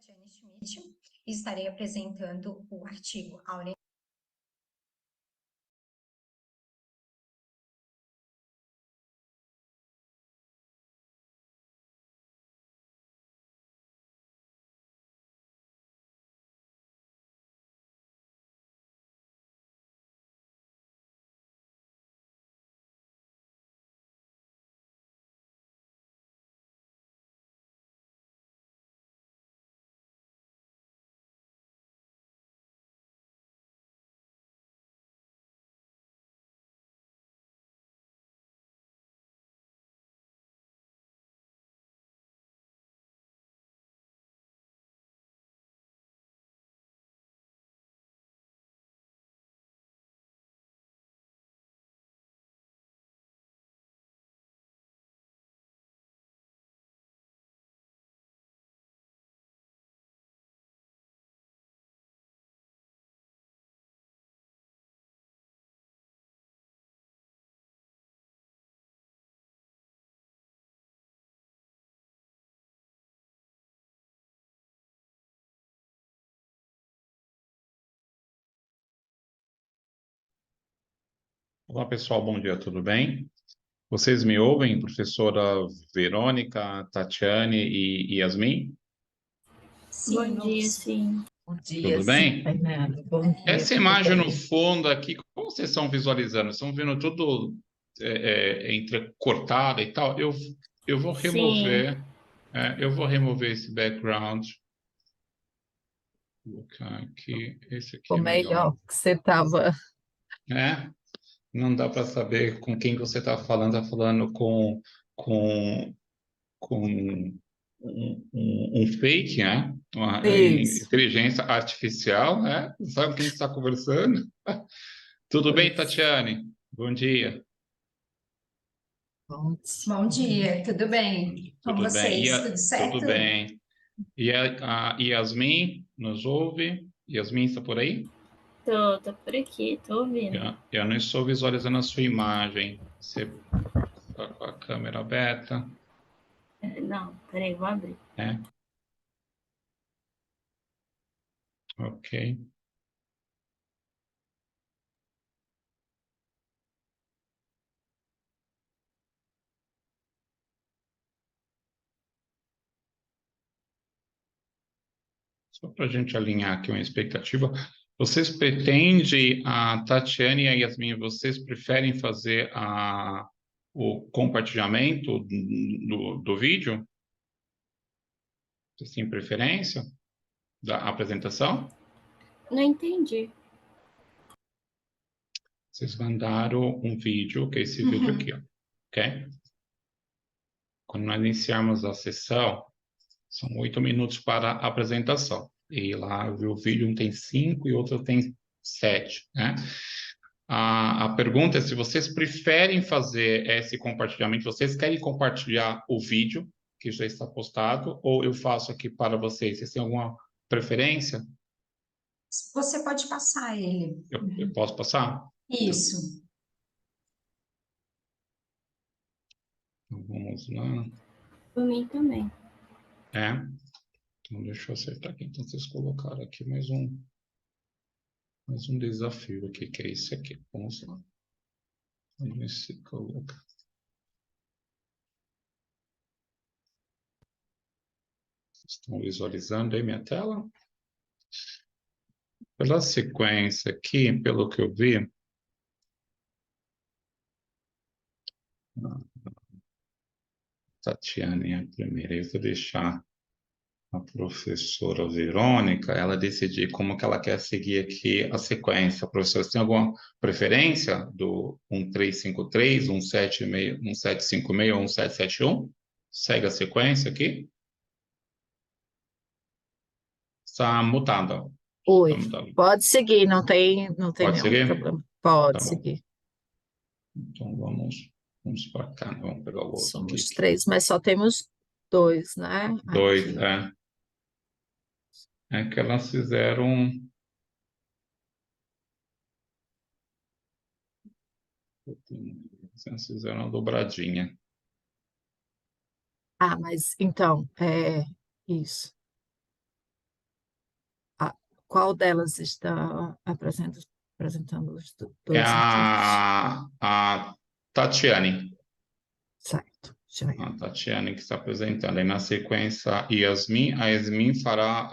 Tatiane Schmidt e estarei apresentando o artigo Aurea. Olá, pessoal, bom dia, tudo bem? Vocês me ouvem, professora Verônica, Tatiane e Yasmin? Sim, Bom dia, sim. Bom dia, Tudo sim, bem? Fernando. Bom dia, Essa tudo imagem no bem? fundo aqui, como vocês estão visualizando? Estão vendo tudo entrecortado e tal? Eu vou Sim, remover, eu vou remover esse background. Vou colocar aqui, esse aqui Ficou é melhor, melhor que você estava. né? Não dá para saber com quem que você está falando com com um fake, né? Uma Isso. inteligência artificial, né? Sabe quem está conversando? Tudo bem, Pois. Tatiane? Bom dia. Bom bom dia, tudo bem? Com Tudo bem? vocês, tudo Tudo certo? bem. E a Yasmin nos ouve? Yasmin está por aí? tô por aqui, tô ouvindo. Eu não estou visualizando a sua imagem. Você está com a câmera aberta, Não, peraí, vou abrir. né? Ok. Só para a gente alinhar aqui uma expectativa, vocês pretendem, a Tatiane e a Yasmin, vocês preferem fazer o compartilhamento do vídeo? Vocês têm preferência da apresentação? Não entendi. Vocês mandaram um vídeo, que é esse vídeo aqui, ó, ok? Quando nós iniciarmos a sessão, são 8 minutos para a apresentação. E lá o vídeo um tem 5 e outro tem 7, né? A pergunta é se vocês preferem fazer esse compartilhamento, vocês querem compartilhar o vídeo que já está postado, ou eu faço aqui para vocês? Vocês têm alguma preferência? Você pode passar ele. Eu posso passar? Isso. Então, vamos lá. Por mim também. Então deixa eu acertar aqui. Então vocês colocaram aqui mais um desafio aqui, que é esse aqui. Vamos lá. Vamos ver se coloca. Estão visualizando aí minha tela? Pela sequência aqui, pelo que eu vi, a Tatiane é a primeira. Eu vou deixar a professora Verônica, ela decidir como que ela quer seguir aqui a sequência. Professor, você tem alguma preferência do 1353, 176, 1756 ou 1771? Segue a sequência aqui. Está mutada. Oi, Está mutada. pode seguir, não tem Pode nenhum seguir? problema. Tá Pode bom. seguir. Então vamos para cá. Vamos pegar o outro aqui. Somos 3, mas só temos 2, né? Dois, Aqui. é que elas fizeram. Elas fizeram uma dobradinha. Ah, mas então, isso. qual delas está apresentando os É dois artigos? a Tatiane. Certo, já é. A Tatiane que está apresentando. Aí na sequência, Yasmin. A Yasmin fará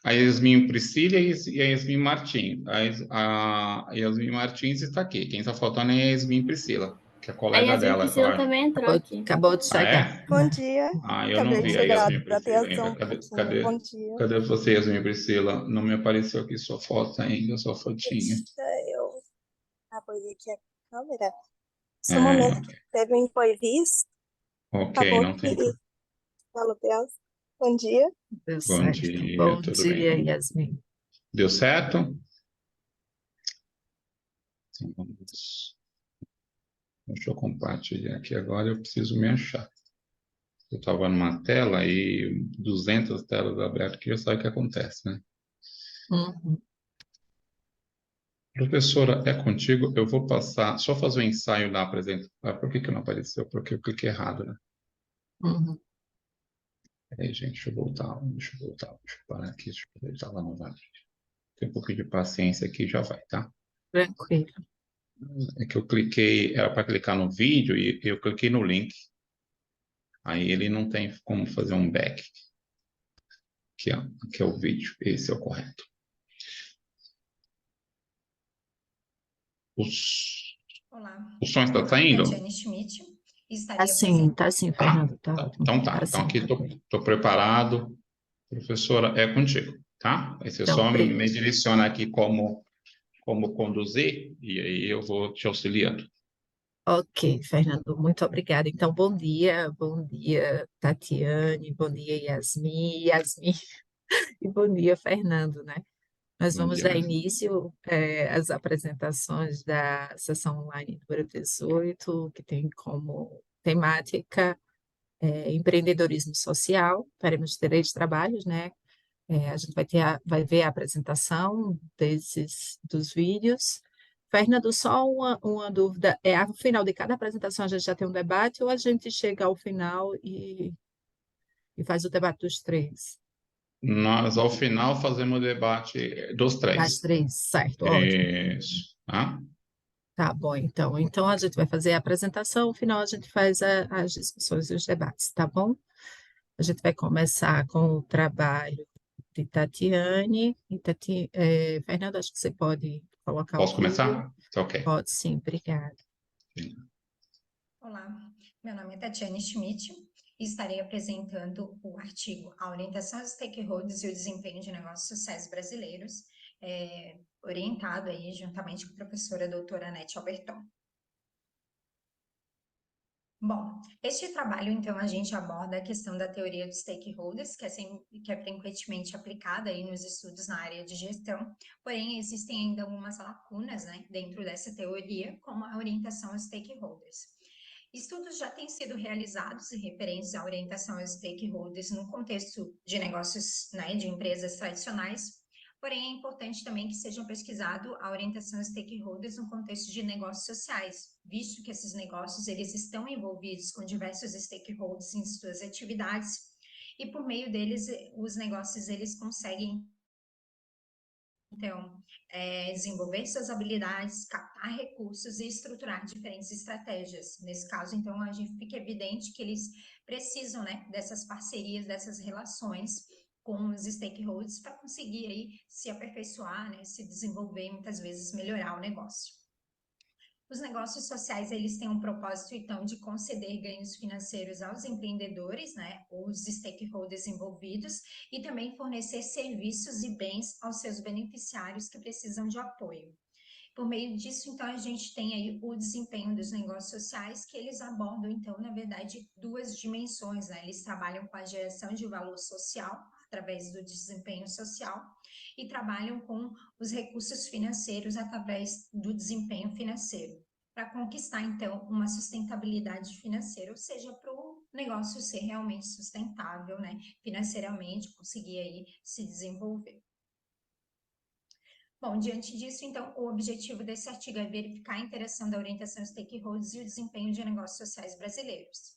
a Yasmin Priscila e a Yasmin Martins. A Yasmin Martins está aqui. Quem está faltando é a Yasmin Priscila, que é a A colega Yasmin dela, eu Priscila acho. também entrou aqui. Acabou de Ah, chegar. é? Bom dia. Ah, eu não Acabei de vi a chegar Yasmin para ter Priscila ação ainda. um Cadê, pouquinho. cadê, Bom dia. cadê você, Yasmin Priscila? Não me apareceu aqui sua foto ainda, sua fotinha. Deixa eu abrir aqui a câmera. No É, momento teve um imprevisto, ok, acabou não tem que... problema. Fala, Deus. Bom dia. Deu Bom certo. dia, Bom tudo dia, bem? Yasmin. Deu certo? Então, vamos. Deixa eu compartilhar aqui agora, eu preciso me achar. Eu estava numa tela e 200 telas abertas aqui, já sabe o que acontece, né? Uhum, Professora, é contigo? Eu vou passar, só fazer o ensaio da apresentação. Ah, por que que não apareceu? Porque eu cliquei errado, né? uhum. Peraí, gente, deixa eu parar aqui, deixa eu voltar lá novamente. Tem um pouquinho de paciência aqui, já vai, tá? Tranquilo. É que eu cliquei, era para clicar no vídeo e eu cliquei no link. Aí ele não tem como fazer um back. Aqui é o vídeo, esse é o correto. Os, Olá, o som está meu nome é saindo? Tatiane Schmidt e estarei apresentando. Tá sim, Fernando, tá Tá. ótimo. Então tá. Tá Então sim. aqui estou preparado. Professora, é contigo, tá? Aí você Então, só me direciona aqui como conduzir e aí eu vou te auxiliando. ok, Fernando, muito obrigada. Então, bom dia, Tatiane, bom dia, Yasmin, e bom dia, Fernando, né? Nós Bom vamos dia, dar mestre. início às apresentações da sessão online número 18, que tem como temática empreendedorismo social. Faremos 3 trabalhos, né? A gente vai ver a apresentação dos vídeos. Fernando, só uma dúvida, ao final de cada apresentação a gente já tem um debate ou a gente chega ao final e faz o debate dos três? Nós, ao final, fazemos o debate dos Das três. três, certo, ótimo. Isso. Tá? Tá bom, então. Então a gente vai fazer a apresentação, no final a gente faz as discussões e os debates, tá bom? A gente vai começar com o trabalho de Tatiane. Fernando, acho que você pode colocar o Posso vídeo. começar? Tá ok. Pode sim, obrigada. Olá, meu nome é Tatiane Schmidt e estarei apresentando o artigo A Orientação aos Stakeholders e o Desempenho de Negócios Sociais Brasileiros, orientado aí juntamente com a professora doutora Anete Alberton. Bom, este trabalho, então, a gente aborda a questão da teoria dos stakeholders, que é frequentemente aplicada aí nos estudos na área de gestão, porém, existem ainda algumas lacunas, né, dentro dessa teoria, como a orientação aos stakeholders. Estudos já têm sido realizados e referentes à orientação aos stakeholders no contexto de negócios, né, de empresas tradicionais, porém é importante também que seja pesquisado a orientação aos stakeholders no contexto de negócios sociais, visto que esses negócios eles estão envolvidos com diversos stakeholders em suas atividades e por meio deles os negócios eles conseguem então, desenvolver suas habilidades, captar recursos e estruturar diferentes estratégias. Nesse caso, então, a gente fica evidente que eles precisam, né, dessas parcerias, dessas relações com os stakeholders para conseguir aí se aperfeiçoar, né, se desenvolver e muitas vezes melhorar o negócio. Os negócios sociais, eles têm um propósito, então, de conceder ganhos financeiros aos empreendedores, né, os stakeholders envolvidos, e também fornecer serviços e bens aos seus beneficiários que precisam de apoio. Por meio disso, então, a gente tem aí o desempenho dos negócios sociais, que eles abordam, então, na verdade, 2 dimensões, né? Eles trabalham com a geração de valor social, através do desempenho social, e trabalham com os recursos financeiros através do desempenho financeiro, para conquistar, então, uma sustentabilidade financeira, ou seja, para o negócio ser realmente sustentável, né? Financeiramente, conseguir aí se desenvolver. Bom, diante disso, então, o objetivo desse artigo é verificar a interação da orientação stakeholders e o desempenho de negócios sociais brasileiros.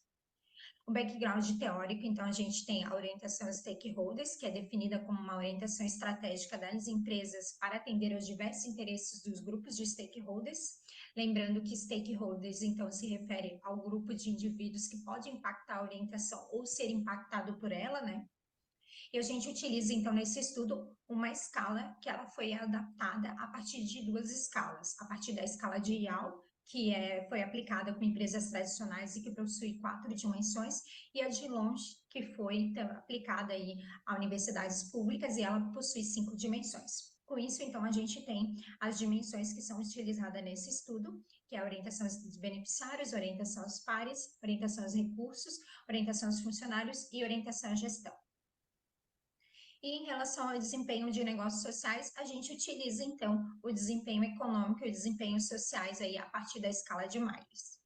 O background teórico, então, a gente tem a orientação stakeholders, que é definida como uma orientação estratégica das empresas para atender aos diversos interesses dos grupos de stakeholders. Lembrando que stakeholders, então, se refere ao grupo de indivíduos que pode impactar a orientação ou ser impactado por ela, né? E a gente utiliza, então, nesse estudo, uma escala que ela foi adaptada a partir de 2 escalas. A partir da escala de Yale, que foi aplicada com empresas tradicionais e que possui 4 dimensões, e a de Longe, que foi então, aplicada aí a universidades públicas e ela possui 5 dimensões. Com isso, então, a gente tem as dimensões que são utilizadas nesse estudo, que é a orientação aos beneficiários, orientação aos pares, orientação aos recursos, orientação aos funcionários e orientação à gestão. E em relação ao desempenho de negócios sociais, a gente utiliza, então, o desempenho econômico e o desempenho sociais aí a partir da escala de Myers.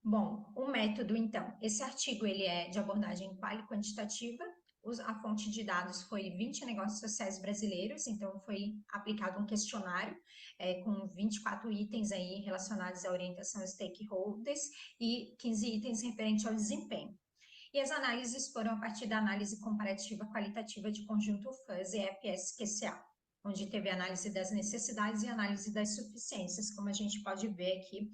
Bom, o método, então, esse artigo ele é de abordagem quantitativa, a fonte de dados foi 20 negócios sociais brasileiros, então foi aplicado um questionário com 24 itens aí relacionados à orientação aos stakeholders e 15 itens referentes ao desempenho. E as análises foram a partir da análise comparativa qualitativa de conjunto FUS e EPS-QCA, onde teve análise das necessidades e análise das suficiências, como a gente pode ver aqui.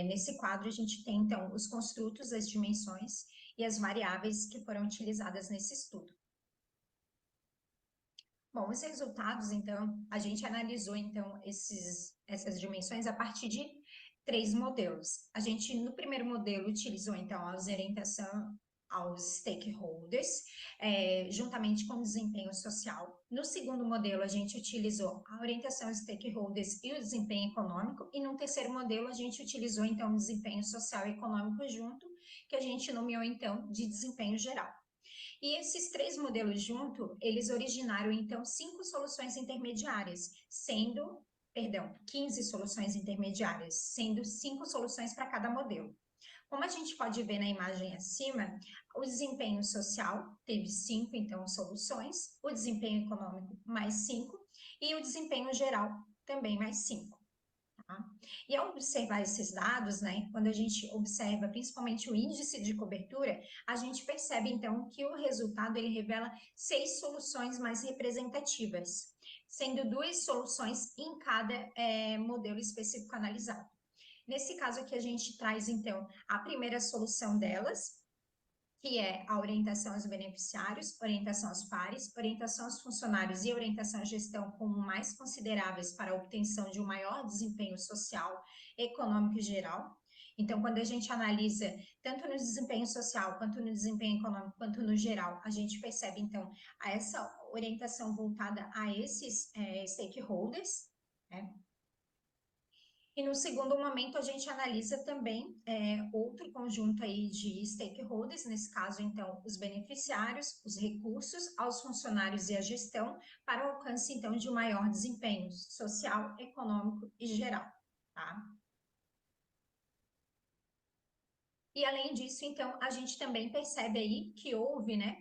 Nesse quadro, a gente tem, então, os construtos, as dimensões e as variáveis que foram utilizadas nesse estudo. Bom, os resultados, então, a gente analisou, então, essas dimensões a partir de 3 modelos. A gente, no primeiro modelo, utilizou, então, a orientação aos stakeholders, juntamente com o desempenho social. No segundo modelo, a gente utilizou a orientação aos stakeholders e o desempenho econômico. E no terceiro modelo, a gente utilizou, então, o desempenho social e econômico junto, que a gente nomeou, então, de desempenho geral. E esses 3 modelos juntos, eles originaram, então, 5 soluções intermediárias, 15 soluções intermediárias, sendo 5 soluções para cada modelo. Como a gente pode ver na imagem acima, o desempenho social teve 5, então, soluções, o desempenho econômico mais 5 e o desempenho geral também mais 5. Tá? E ao observar esses dados, né, quando a gente observa principalmente o índice de cobertura, a gente percebe então que o resultado ele revela 6 soluções mais representativas, sendo 2 soluções em cada modelo específico analisado. Nesse caso aqui, a gente traz, então, a primeira solução delas, que é a orientação aos beneficiários, orientação aos pares, orientação aos funcionários e orientação à gestão como mais consideráveis para a obtenção de um maior desempenho social, econômico e geral. Então, quando a gente analisa tanto no desempenho social, quanto no desempenho econômico, quanto no geral, a gente percebe, então, essa orientação voltada a esses stakeholders, né? E no segundo momento, a gente analisa também outro conjunto aí de stakeholders, nesse caso, então, os beneficiários, os recursos, aos funcionários e a gestão, para o alcance, então, de um maior desempenho social, econômico e geral, tá? E além disso, então, a gente também percebe aí que houve, né,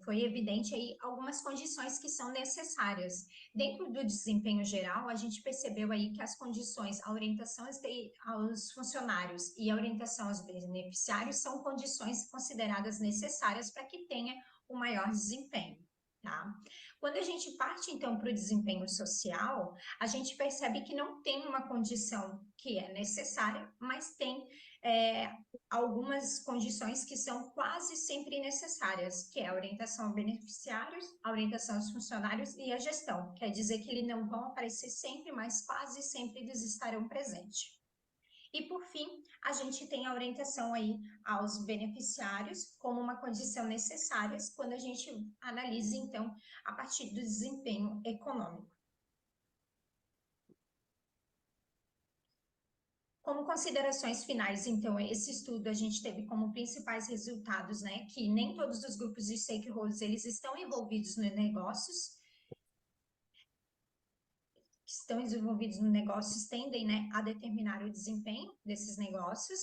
foi evidente aí algumas condições que são necessárias. Dentro do desempenho geral, a gente percebeu aí que as condições, a orientação aos funcionários e a orientação aos beneficiários são condições consideradas necessárias para que tenha um maior desempenho. Tá? Quando a gente parte, então, para o desempenho social, a gente percebe que não tem uma condição que é necessária, mas tem algumas condições que são quase sempre necessárias, que é a orientação aos beneficiários, a orientação aos funcionários e a gestão. Quer dizer que eles não vão aparecer sempre, mas quase sempre eles estarão presentes. E, por fim, a gente tem a orientação aí aos beneficiários como uma condição necessária quando a gente analisa, então, a partir do desempenho econômico. Como considerações finais, então, esse estudo a gente teve como principais resultados, né, que nem todos os grupos de stakeholders, eles estão envolvidos nos negócios, que estão envolvidos no negócios tendem, né, a determinar o desempenho desses negócios.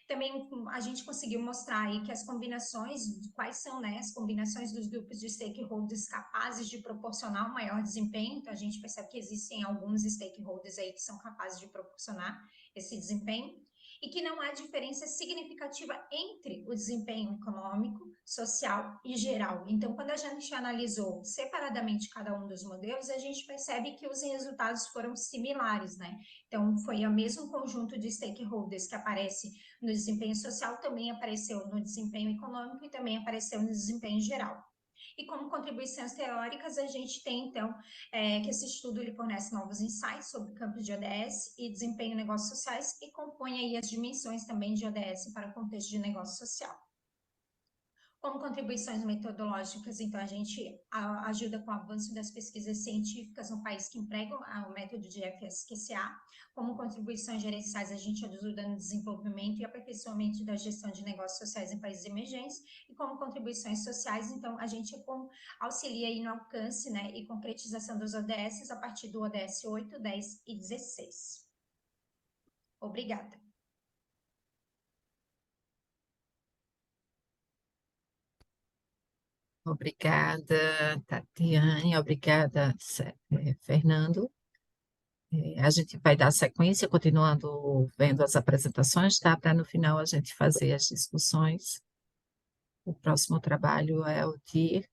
Também a gente conseguiu mostrar aí que as combinações, quais são, né, as combinações dos grupos de stakeholders capazes de proporcionar um maior desempenho. Então, a gente percebe que existem alguns stakeholders aí que são capazes de proporcionar esse desempenho. e que não há diferença significativa entre o desempenho econômico, social e geral. Então, quando a gente analisou separadamente cada um dos modelos, a gente percebe que os resultados foram similares, né? Então, foi o mesmo conjunto de stakeholders que aparece no desempenho social, também apareceu no desempenho econômico e também apareceu no desempenho geral. E como contribuições teóricas, a gente tem, então, que esse estudo ele fornece novos insights sobre campos de ODS e desempenho em negócios sociais e compõe aí as dimensões também de ODS para o contexto de negócio social. Como contribuições metodológicas, então, a gente ajuda com o avanço das pesquisas científicas no país que empregam o método de FSQCA. Como contribuições gerenciais, a gente ajuda no desenvolvimento e aperfeiçoamento da gestão de negócios sociais em países emergentes. E como contribuições sociais, então, a gente auxilia aí no alcance, né, e concretização dos ODS a partir do ODS 8, 10 e 16. Obrigada. Obrigada, Tatiane. Obrigada, Fernando. A gente vai dar sequência, continuando vendo as apresentações, tá? Para no final a gente fazer as discussões. O próximo trabalho é o de...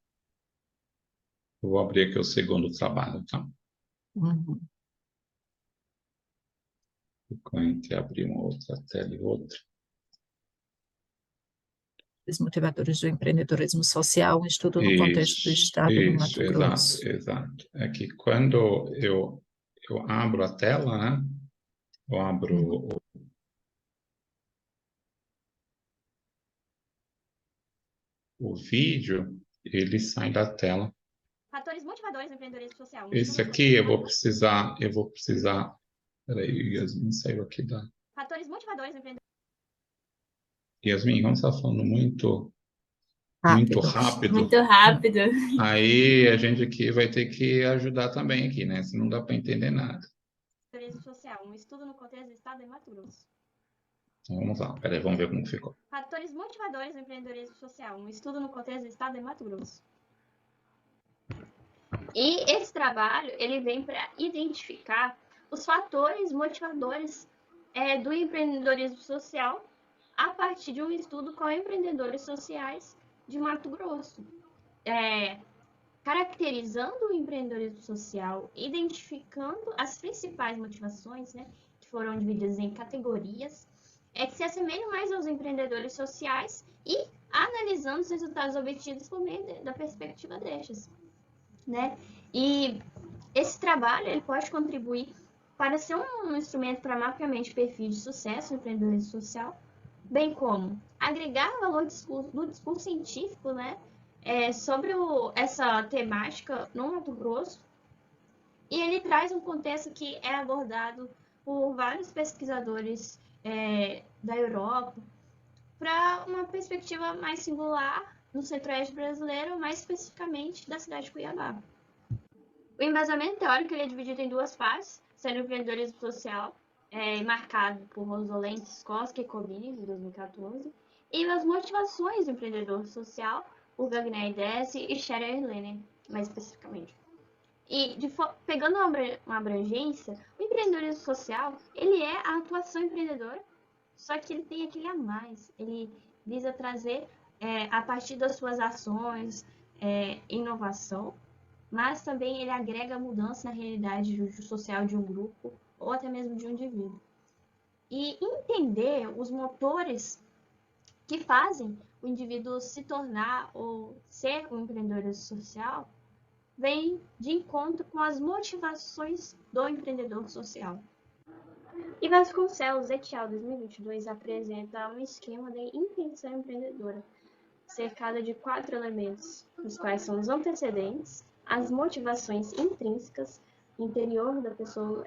Eu vou abrir aqui o segundo trabalho, tá? Uhum. Ficou entre abrir uma outra tela e outra. Os motivadores do empreendedorismo social, um estudo no contexto do Estado do Mato Grosso. Exato. É que quando eu abro a tela, né? Eu abro o vídeo, ele sai da tela. Fatores motivadores do empreendedorismo social. Esse aqui eu vou precisar. Peraí, Yasmin saiu aqui da. Fatores motivadores do empreendedorismo. Yasmin, como você está falando muito rápido, Muito rápido. aí a gente aqui vai ter que ajudar também aqui, né? Senão não dá para entender nada. Social, um estudo no contexto do Estado de Mato Grosso. Então, vamos lá, peraí, vamos ver como ficou. Fatores motivadores do empreendedorismo social, um estudo no contexto do Estado de Mato Grosso. E esse trabalho, ele vem para identificar os fatores motivadores do empreendedorismo social a partir de um estudo com empreendedores sociais de Mato Grosso. Caracterizando o empreendedorismo social, identificando as principais motivações, né, que foram divididas em categorias, que se assemelham mais aos empreendedores sociais e analisando os resultados obtidos por meio da perspectiva destes, né? E esse trabalho ele pode contribuir para ser um instrumento para mapeamento de perfis de sucesso no empreendedorismo social, bem como agregar valor do discurso científico, né, sobre essa temática no Mato Grosso, e ele traz um contexto que é abordado por vários pesquisadores da Europa para uma perspectiva mais singular no centro-oeste brasileiro, mais especificamente da cidade de Cuiabá. O embasamento teórico ele é dividido em duas partes, sendo o empreendedorismo social, marcado por Rosolente, Skoski e Cobini, de 2014, e as motivações do empreendedor social, por Wagner Desse e Scherer Lenner, mais especificamente. E pegando uma abrangência, o empreendedorismo social, ele é a atuação empreendedora, só que ele tem aquele a mais, ele visa trazer, a partir das suas ações, inovação, mas também ele agrega mudança na realidade social de um grupo ou até mesmo de um indivíduo. E entender os motores que fazem o indivíduo se tornar ou ser um empreendedor social vem de encontro com as motivações do empreendedor social. E Vasconcelos et al. 2022 apresenta um esquema de intenção empreendedora, cercada de 4 elementos, os quais são os antecedentes, as motivações intrínsecas, interior da pessoa,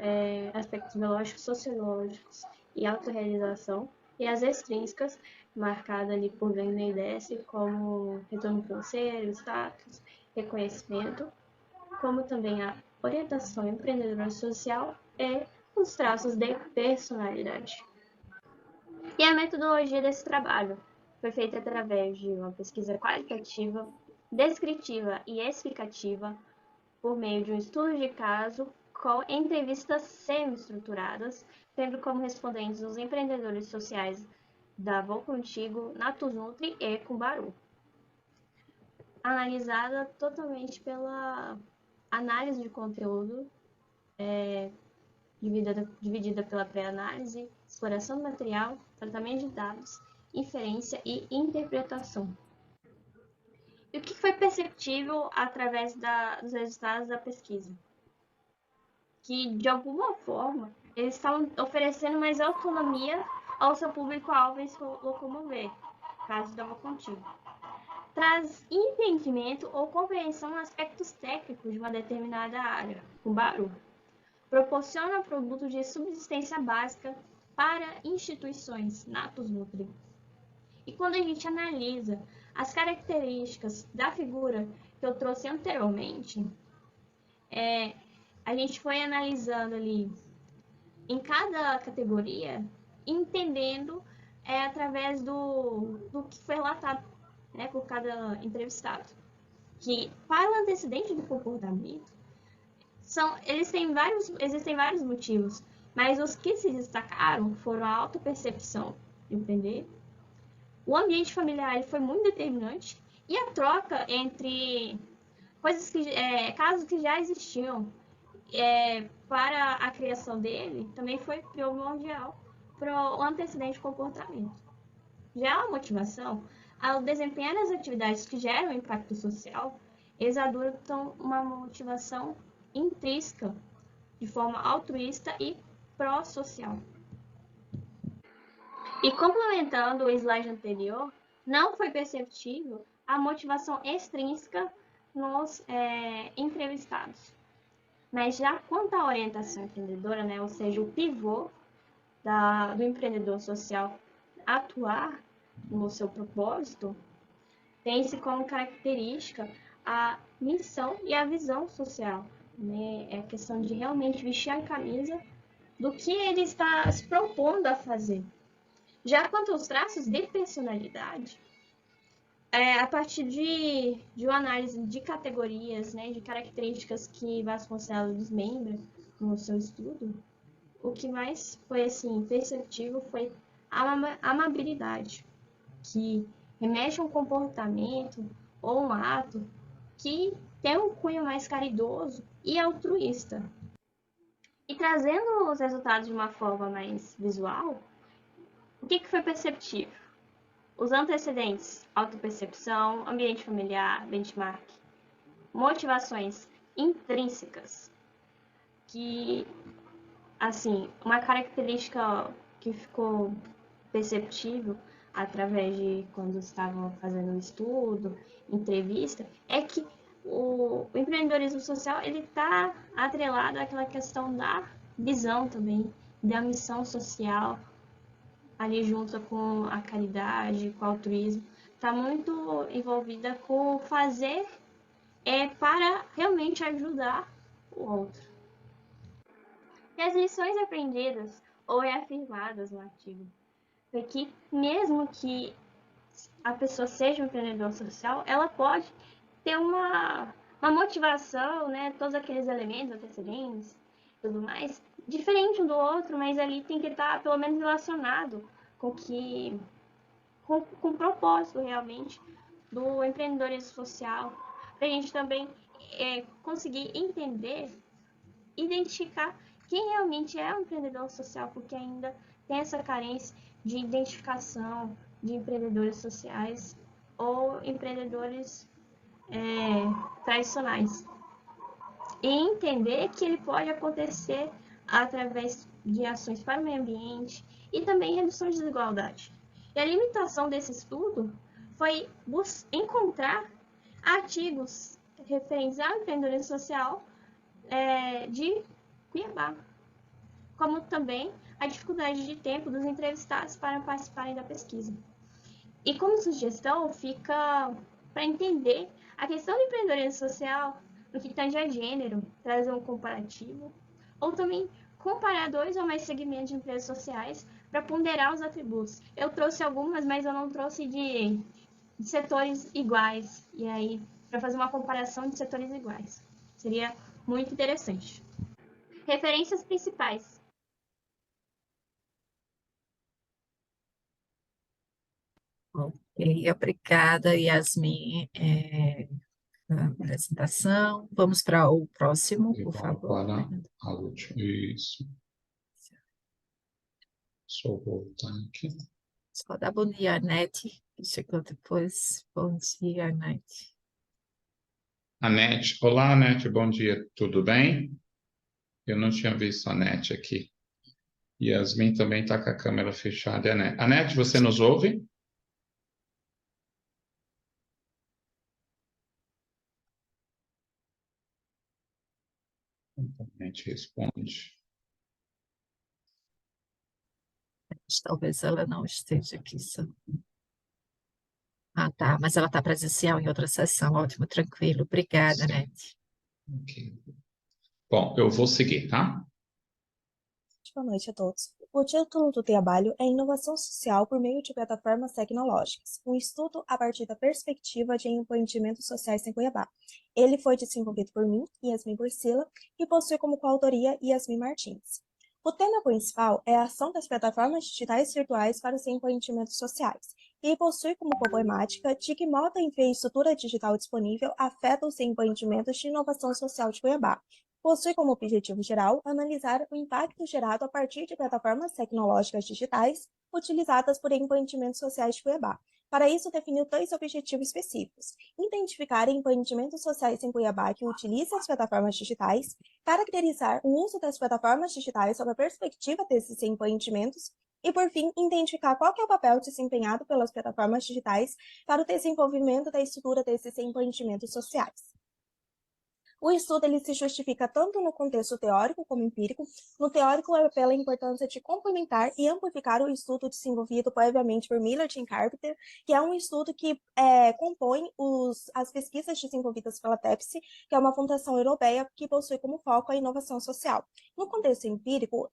aspectos biológicos, sociológicos e autorrealização, e as extrínsecas, marcadas ali por Wagner Desse, como retorno financeiro, status, reconhecimento, como também a orientação empreendedora social e os traços de personalidade. E a metodologia desse trabalho foi feita através de uma pesquisa qualitativa, descritiva e explicativa, por meio de um estudo de caso protocolo entrevistas semi-estruturadas, tendo como respondentes os empreendedores sociais da Vou Contigo, Natus Nutri e Cubaru. Analisada totalmente pela análise de conteúdo, dividida pela pré-análise, exploração do material, tratamento de dados, inferência e interpretação. E o que foi perceptível através dos resultados da pesquisa? Que, de alguma forma, eles estavam oferecendo mais autonomia ao seu público-alvo em se locomover, caso da Vou Contigo. Traz entendimento ou compreensão em aspectos técnicos de uma determinada área, Cubaru. Proporciona produtos de subsistência básica para instituições, Natus Nutri. E quando a gente analisa as características da figura que eu trouxe anteriormente, a gente foi analisando ali em cada categoria, entendendo através do que foi relatado, né, por cada entrevistado. Que para o antecedente do comportamento, existem vários motivos, mas os que se destacaram foram a autopercepção, entender? O ambiente familiar ele foi muito determinante e a troca entre casos que já existiam para a criação dele também foi primordial para o antecedente comportamento. Já a motivação, ao desempenhar as atividades que geram impacto social, eles adotam uma motivação intrínseca, de forma altruísta e pró-social. E complementando o slide anterior, não foi perceptível a motivação extrínseca nos entrevistados. Mas já quanto à orientação empreendedora, né, ou seja, o pivô do empreendedor social atuar no seu propósito, tem-se como característica a missão e a visão social. Né? É a questão de realmente vestir a camisa do que ele está se propondo a fazer. Já quanto aos traços de personalidade, a partir de uma análise de categorias, né, de características que Vasconcelos desmembra no seu estudo, o que mais foi assim, perceptível foi a amabilidade, que remete a um comportamento ou um ato que tem um cunho mais caridoso e altruísta. E trazendo os resultados de uma forma mais visual, o que foi perceptível? Os antecedentes, autopercepção, ambiente familiar, benchmark, motivações intrínsecas, que, assim, uma característica que ficou perceptível através de quando estavam fazendo um estudo, entrevista, é que o empreendedorismo social ele está atrelado àquela questão da visão também, da missão social, ali junto com a caridade, com o altruísmo, está muito envolvida com fazer para realmente ajudar o outro. E as lições aprendidas ou reafirmadas no artigo é que mesmo que a pessoa seja um empreendedor social, ela pode ter uma motivação, né, todos aqueles elementos antecedentes, tudo mais, diferente um do outro, mas ali tem que estar pelo menos relacionado com o propósito realmente do empreendedorismo social, para a gente também conseguir entender, identificar quem realmente é um empreendedor social, porque ainda tem essa carência de identificação de empreendedores sociais ou empreendedores tradicionais. E entender que ele pode acontecer através de ações para o meio ambiente e também redução de desigualdade. E a limitação desse estudo foi encontrar artigos referentes ao empreendedorismo social de Cuiabá, como também a dificuldade de tempo dos entrevistados para participarem da pesquisa. E como sugestão, fica para entender a questão do empreendedorismo social no que tange a gênero, trazer um comparativo, ou também comparar 2 ou mais segmentos de empresas sociais para ponderar os atributos. Eu trouxe algumas, mas eu não trouxe de setores iguais, e aí para fazer uma comparação de setores iguais. Seria muito interessante. Referências principais. Ok, obrigada, Yasmin, pela apresentação. Vamos para o próximo, E por vamos favor. para a última. Isso. Deixa eu voltar aqui. Só dar bom dia, Anete, que chegou depois. Bom dia, Anete. Anete. Olá, Anete, bom dia. Tudo bem? Eu não tinha visto a Anete aqui. Yasmin também está com a câmera fechada. Anete, você nos ouve? A gente responde. Talvez ela não esteja aqui. Ah, tá, mas ela está presencial em outra sessão. Ótimo, tranquilo. Obrigada, Sim. Anete. Ok. Bom, eu vou seguir, tá? Boa noite a todos. O título do trabalho é Inovação Social por meio de plataformas tecnológicas, um estudo a partir da perspectiva de empreendimentos sociais em Cuiabá. Ele foi desenvolvido por mim, Yasmin Priscila, e possui como coautoria Yasmin Martins. O tema principal é a ação das plataformas digitais virtuais para os empreendimentos sociais, e possui como problemática de que modo a infraestrutura digital disponível afeta os empreendimentos de inovação social de Cuiabá. Possui como objetivo geral analisar o impacto gerado a partir de plataformas tecnológicas digitais utilizadas por empreendimentos sociais de Cuiabá. Para isso, definiu 2 objetivos específicos: identificar empreendimentos sociais em Cuiabá que utilizem as plataformas digitais, caracterizar o uso das plataformas digitais sob a perspectiva desses empreendimentos e, por fim, identificar qual é o papel desempenhado pelas plataformas digitais para o desenvolvimento da estrutura desses empreendimentos sociais. O estudo ele se justifica tanto no contexto teórico como empírico. No teórico, é pela importância de complementar e amplificar o estudo desenvolvido previamente por Miller e Carpenter, que é um estudo que compõe as pesquisas desenvolvidas pela TEPSI, que é uma fundação europeia que possui como foco a inovação social. No contexto empírico,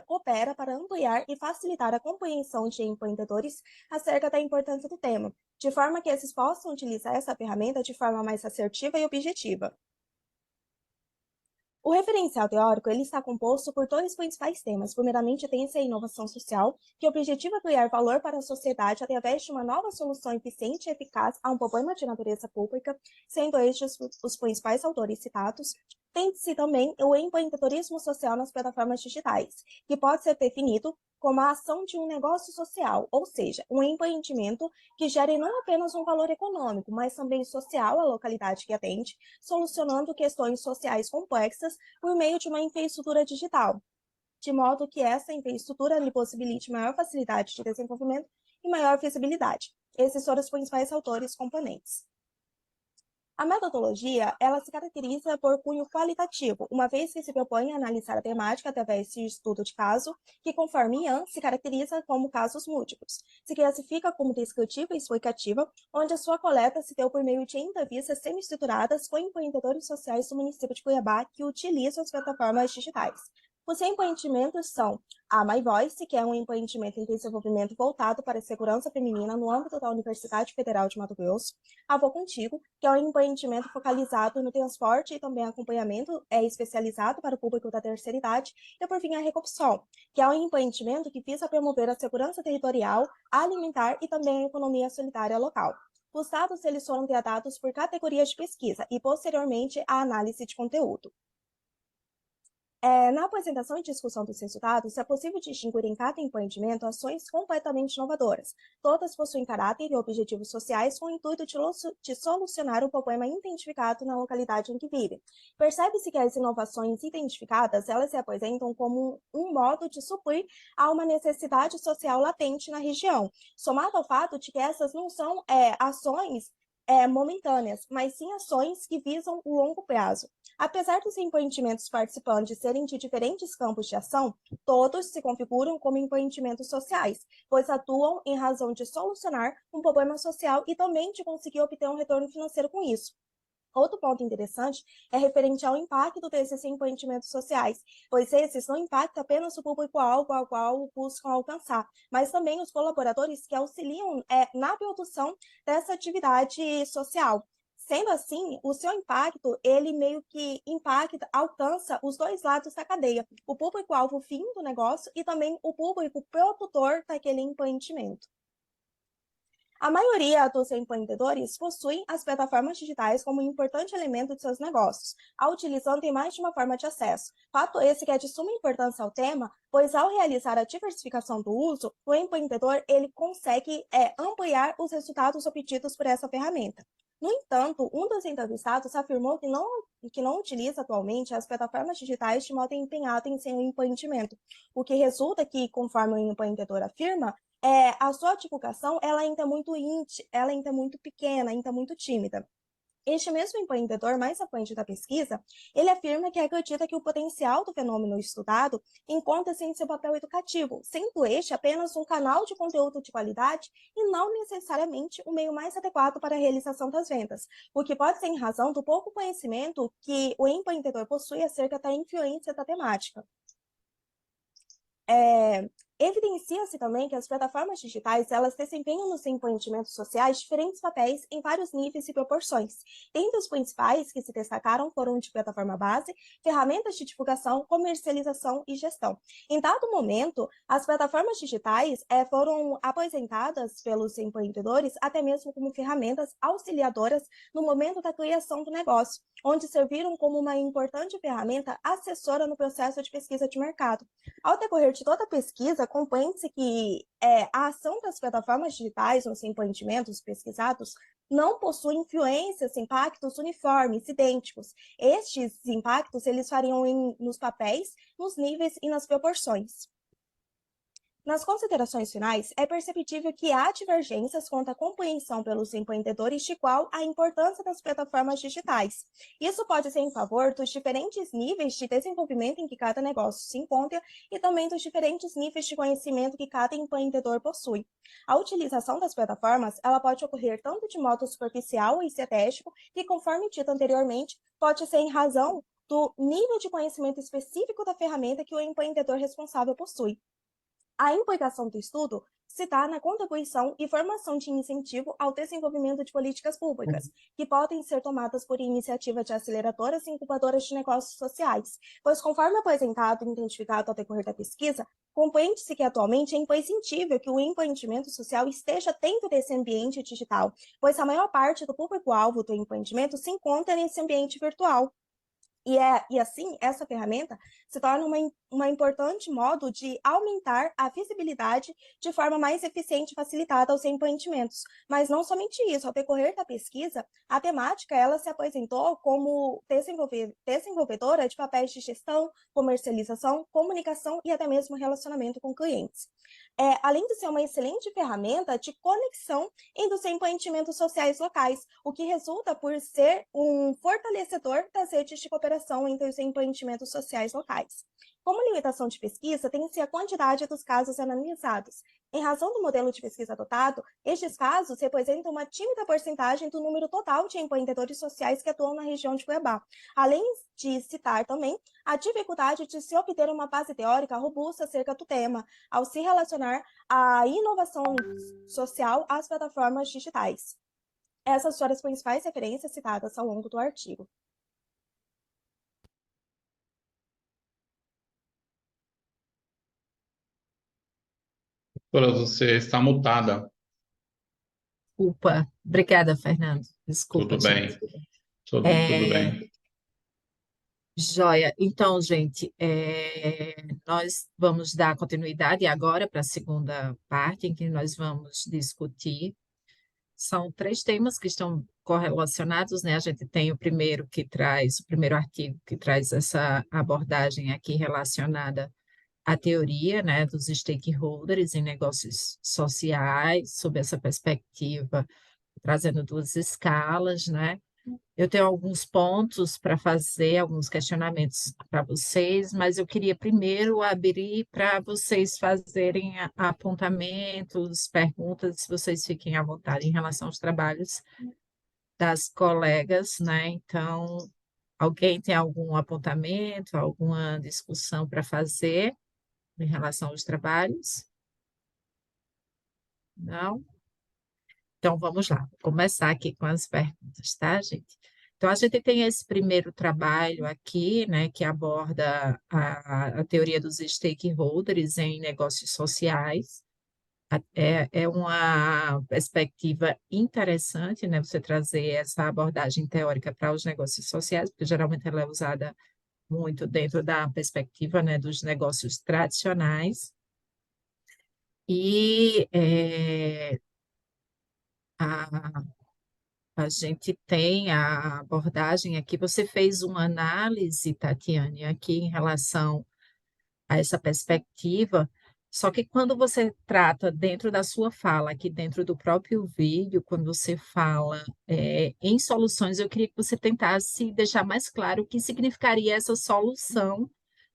coopera para ampliar e facilitar a compreensão de empreendedores acerca da importância do tema, de forma que esses possam utilizar essa ferramenta de forma mais assertiva e objetiva. O referencial teórico ele está composto por 2 principais temas. Primeiramente, tem-se a inovação social, que objetiva criar valor para a sociedade através de uma nova solução eficiente e eficaz a um problema de natureza pública, sendo estes os principais autores citados. Tem-se também o empreendedorismo social nas plataformas digitais, que pode ser definido como a ação de um negócio social, ou seja, um empreendimento que gere não apenas um valor econômico, mas também social à localidade que atende, solucionando questões sociais complexas por meio de uma infraestrutura digital, de modo que essa infraestrutura lhe possibilite maior facilidade de desenvolvimento e maior visibilidade. Esses foram os principais autores componentes. A metodologia, ela se caracteriza por cunho qualitativo, uma vez que se propõe a analisar a temática através de estudo de caso, que, conforme Ian, se caracteriza como casos múltiplos. Se classifica como descritiva e explicativa, onde a sua coleta se deu por meio de entrevistas semi-estruturadas com empreendedores sociais do município de Cuiabá que utilizam as plataformas digitais. Os empreendimentos são a My Voice, que é um empreendimento em desenvolvimento voltado para a segurança feminina no âmbito da Universidade Federal de Mato Grosso. A Vou Contigo, que é um empreendimento focalizado no transporte e também acompanhamento especializado para o público da terceira idade. E, por fim, a Recopsol, que é um empreendimento que visa promover a segurança territorial, alimentar e também a economia solidária local. Os dados eles foram tratados por categorias de pesquisa e, posteriormente, a análise de conteúdo. Na apresentação e discussão dos resultados, é possível distinguir em cada empreendimento ações completamente inovadoras. Todas possuem caráter e objetivos sociais com o intuito de solucionar o problema identificado na localidade em que vivem. Percebe-se que as inovações identificadas, elas se apresentam como um modo de suprir a uma necessidade social latente na região, somado ao fato de que essas não são ações momentâneas, mas sim ações que visam o longo prazo. Apesar dos empreendimentos participantes serem de diferentes campos de ação, todos se configuram como empreendimentos sociais, pois atuam em razão de solucionar um problema social e também de conseguir obter um retorno financeiro com isso. Outro ponto interessante é referente ao impacto desses empreendimentos sociais, pois esses não impactam apenas o público-alvo ao qual buscam alcançar, mas também os colaboradores que auxiliam na produção dessa atividade social, Sendo assim, o seu impacto, ele meio que impacta, alcança os dois lados da cadeia, o público-alvo fim do negócio e também o público produtor daquele empreendimento. A maioria dos empreendedores possuem as plataformas digitais como um importante elemento de seus negócios, a utilizando em mais de uma forma de acesso. Fato esse que é de suma importância ao tema, pois ao realizar a diversificação do uso, o empreendedor ele consegue ampliar os resultados obtidos por essa ferramenta. No entanto, um dos entrevistados afirmou que não utiliza atualmente as plataformas digitais de modo empenhado em seu empreendimento, o que resulta que, conforme o empreendedor afirma, a sua divulgação ela ainda é muito pequena, ainda muito tímida. Este mesmo empreendedor, mais à frente da pesquisa, ele afirma que acredita que o potencial do fenômeno estudado encontra-se em seu papel educativo, sendo este apenas um canal de conteúdo de qualidade e não necessariamente o meio mais adequado para a realização das vendas, o que pode ser em razão do pouco conhecimento que o empreendedor possui acerca da influência da temática. Evidencia-se também que as plataformas digitais elas desempenham nos empreendimentos sociais diferentes papéis em vários níveis e proporções. Dentre os principais que se destacaram foram de plataforma base, ferramentas de divulgação, comercialização e gestão. Em dado momento, as plataformas digitais foram apresentadas pelos empreendedores até mesmo como ferramentas auxiliadoras no momento da criação do negócio, onde serviram como uma importante ferramenta assessora no processo de pesquisa de mercado. Ao decorrer de toda a pesquisa, compreende-se que a ação das plataformas digitais nos empreendimentos pesquisados não possui influências, impactos uniformes, idênticos. Estes impactos eles variam nos papéis, nos níveis e nas proporções. Nas considerações finais, é perceptível que há divergências quanto à compreensão pelos empreendedores de qual a importância das plataformas digitais. Isso pode ser em favor dos diferentes níveis de desenvolvimento em que cada negócio se encontra e também dos diferentes níveis de conhecimento que cada empreendedor possui. A utilização das plataformas ela pode ocorrer tanto de modo superficial e estratégico, que, conforme dito anteriormente, pode ser em razão do nível de conhecimento específico da ferramenta que o empreendedor responsável possui. A implicação do estudo se dá na contribuição e formação de incentivo ao desenvolvimento de políticas públicas, que podem ser tomadas por iniciativa de aceleradoras e incubadoras de negócios sociais, pois, conforme apresentado e identificado ao decorrer da pesquisa, compreende-se que atualmente é imprescindível que o empreendimento social esteja dentro desse ambiente digital, pois a maior parte do público-alvo do empreendimento se encontra nesse ambiente virtual. E assim, essa ferramenta se torna uma importante modo de aumentar a visibilidade de forma mais eficiente e facilitada aos empreendimentos. Mas não somente isso, ao decorrer da pesquisa, a temática ela se apresentou como desenvolvedora de papéis de gestão, comercialização, comunicação e até mesmo relacionamento com clientes. Além de ser uma excelente ferramenta de conexão entre os empreendimentos sociais locais, o que resulta por ser um fortalecedor das redes de cooperação entre os empreendimentos sociais locais. Como limitação de pesquisa, tem-se a quantidade dos casos analisados. Em razão do modelo de pesquisa adotado, estes casos representam uma tímida porcentagem do número total de empreendedores sociais que atuam na região de Cuiabá, além de citar também a dificuldade de se obter uma base teórica robusta acerca do tema, ao se relacionar a inovação social às plataformas digitais. Essas foram as principais referências citadas ao longo do artigo. Você está mutada. Desculpa. Obrigada, Fernando. Desculpa, Tudo bem. gente. Tudo bem. Joia. Então, gente, nós vamos dar continuidade agora para a segunda parte, em que nós vamos discutir. São 3 temas que estão correlacionados, né? A gente tem o primeiro artigo que traz essa abordagem aqui relacionada à teoria, né, dos stakeholders em negócios sociais, sob essa perspectiva, trazendo 2 escalas, né? Eu tenho alguns pontos para fazer, alguns questionamentos para vocês, mas eu queria primeiro abrir para vocês fazerem apontamentos, perguntas, se vocês fiquem à vontade em relação aos trabalhos das colegas, né? Então, alguém tem algum apontamento, alguma discussão para fazer em relação aos trabalhos? Não? Então, vamos lá, vou começar aqui com as perguntas, tá, gente? Então, a gente tem esse primeiro trabalho aqui, né, que aborda a teoria dos stakeholders em negócios sociais. É uma perspectiva interessante, né, você trazer essa abordagem teórica para os negócios sociais, porque geralmente ela é usada muito dentro da perspectiva, né, dos negócios tradicionais. E a, a gente tem a abordagem aqui, você fez uma análise, Tatiane, aqui em relação a essa perspectiva, só que quando você trata dentro da sua fala, aqui dentro do próprio vídeo, quando você fala em soluções, eu queria que você tentasse deixar mais claro o que significaria essa solução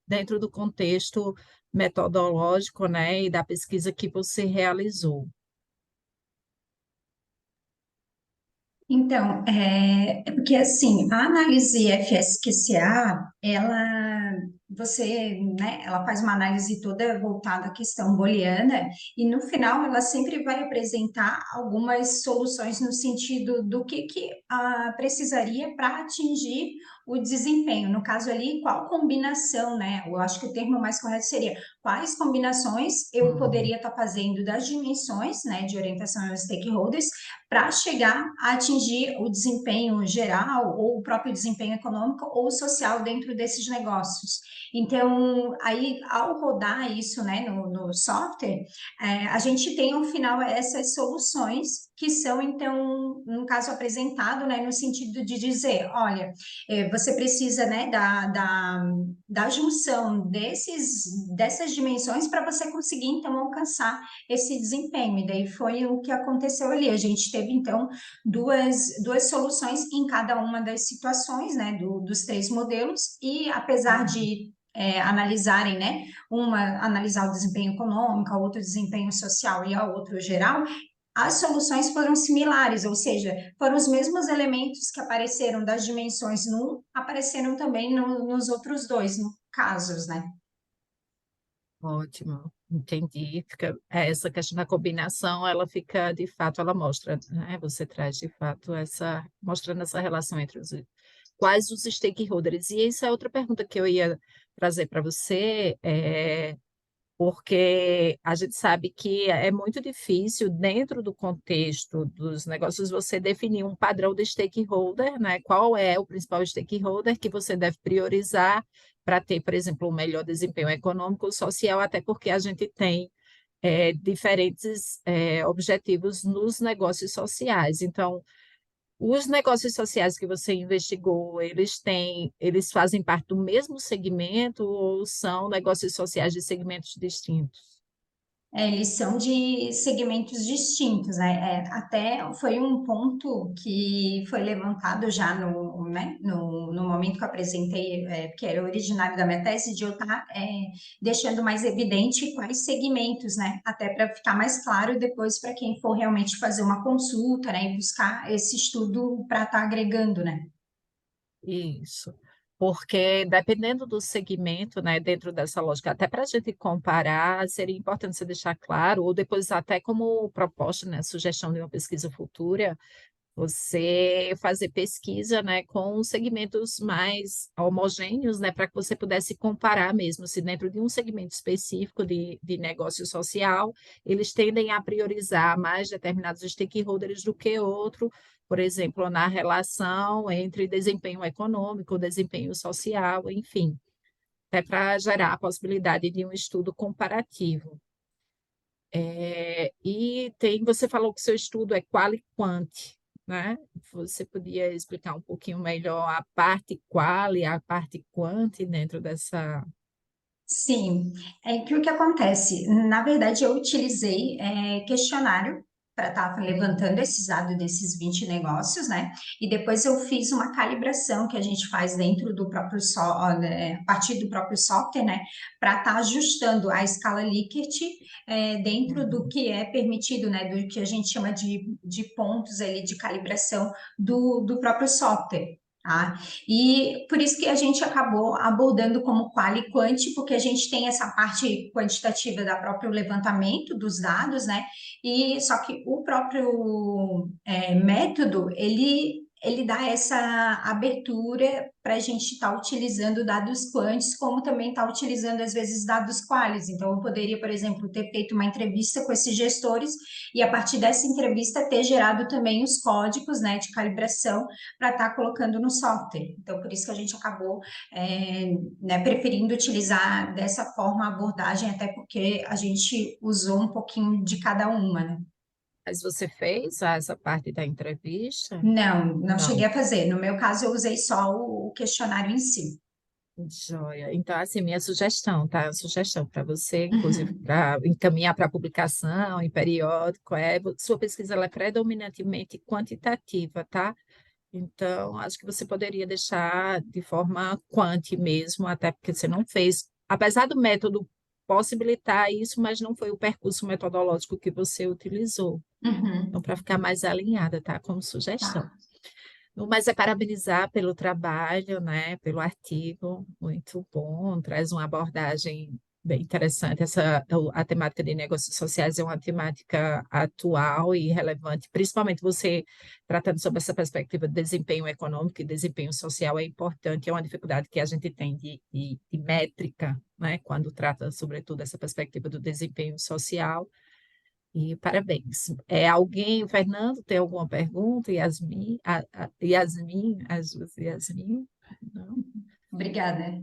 dentro do contexto metodológico, né, e da pesquisa que você realizou. Então, é porque assim, a análise FSQCA, ela faz uma análise toda voltada à questão booleana e no final ela sempre vai apresentar algumas soluções no sentido do que precisaria para atingir o desempenho. No caso ali, qual combinação, né? Eu acho que o termo mais correto seria quais combinações eu poderia estar fazendo das dimensões, né, de orientação aos stakeholders para chegar a atingir o desempenho geral ou o próprio desempenho econômico ou social dentro desses negócios. Então, aí, ao rodar isso, né, no software, a gente tem, ao final, essas soluções que são, então, no caso, apresentado, né, no sentido de dizer, olha, você precisa, né, da junção dessas dimensões para você conseguir, então, alcançar esse desempenho. E daí foi o que aconteceu ali. A gente teve, então, duas soluções em cada uma das situações, né, dos três modelos, e apesar de analisarem, né, analisar o desempenho econômico, a outra o desempenho social e a outra o geral, as soluções foram similares, ou seja, foram os mesmos elementos que apareceram das dimensões num, apareceram também nos outros dois casos, né? Ótimo, entendi. Essa questão da combinação, ela fica, de fato, ela mostra, né? Você traz, de fato, mostrando essa relação entre quais os stakeholders. E isso é outra pergunta que eu ia trazer para você, porque a gente sabe que é muito difícil, dentro do contexto dos negócios, você definir um padrão de stakeholder, né? Qual é o principal stakeholder que você deve priorizar para ter, por exemplo, um melhor desempenho econômico ou social, até porque a gente tem diferentes objetivos nos negócios sociais. Então, os negócios sociais que você investigou, eles fazem parte do mesmo segmento ou são negócios sociais de segmentos distintos? Eles são de segmentos distintos, né? Até foi um ponto que foi levantado já né, no momento que eu apresentei, que era originário da minha tese, de eu estar deixando mais evidente quais segmentos, né? Até para ficar mais claro depois para quem for realmente fazer uma consulta, né? E buscar esse estudo para estar agregando, né? Isso, porque dependendo do segmento, né, dentro dessa lógica, até para a gente comparar, seria importante você deixar claro, ou depois até como proposta, né, sugestão de uma pesquisa futura, você fazer pesquisa, né, com segmentos mais homogêneos, né, para que você pudesse comparar mesmo se dentro de um segmento específico de negócio social, eles tendem a priorizar mais determinados stakeholders do que outro, por exemplo, na relação entre desempenho econômico, desempenho social, enfim, até para gerar a possibilidade de um estudo comparativo. Você falou que seu estudo é quali-quant, né? Você podia explicar um pouquinho melhor a parte qual e a parte quant dentro dessa... Sim, é que o que acontece? Na verdade, eu utilizei questionário para estar levantando esses dados desses 20 negócios, né? E depois eu fiz uma calibração que a gente faz dentro do próprio a partir do próprio software, né? Para estar ajustando a escala Likert dentro do que é permitido, né? Do que a gente chama de pontos ali de calibração do próprio software. Tá? E por isso que a gente acabou abordando como qual e quanti, porque a gente tem essa parte quantitativa da próprio levantamento dos dados, né? E só que o próprio método, ele dá essa abertura para a gente estar utilizando dados quantis, como também estar utilizando, às vezes, dados qualis. Então, eu poderia, por exemplo, ter feito uma entrevista com esses gestores e, a partir dessa entrevista, ter gerado também os códigos, né, de calibração para estar colocando no software. Então, por isso que a gente acabou né, preferindo utilizar dessa forma a abordagem, até porque a gente usou um pouquinho de cada uma, né? Mas você fez essa parte da entrevista? Não cheguei Não. a fazer. No meu caso, eu usei só o questionário em si. Joia. Então, assim, minha sugestão, tá? Sugestão para você, inclusive, Uhum. para encaminhar para publicação em periódico, sua pesquisa ela é predominantemente quantitativa, tá? Então, acho que você poderia deixar de forma quanti mesmo, até porque você não fez, apesar do método possibilitar isso, mas não foi o percurso metodológico que você utilizou. Então, Uhum. para ficar mais alinhada, tá? Como sugestão. Tá. Mas é parabenizar pelo trabalho, né? Pelo artigo, muito bom, traz uma abordagem bem interessante. A temática de negócios sociais é uma temática atual e relevante, principalmente você tratando sobre essa perspectiva de desempenho econômico e desempenho social é importante, é uma dificuldade que a gente tem de métrica, né? Quando trata, sobretudo, essa perspectiva do desempenho social. E parabéns. Fernando, tem alguma pergunta? Yasmin, Yasmin, as duas Yasmin? Não? Obrigada.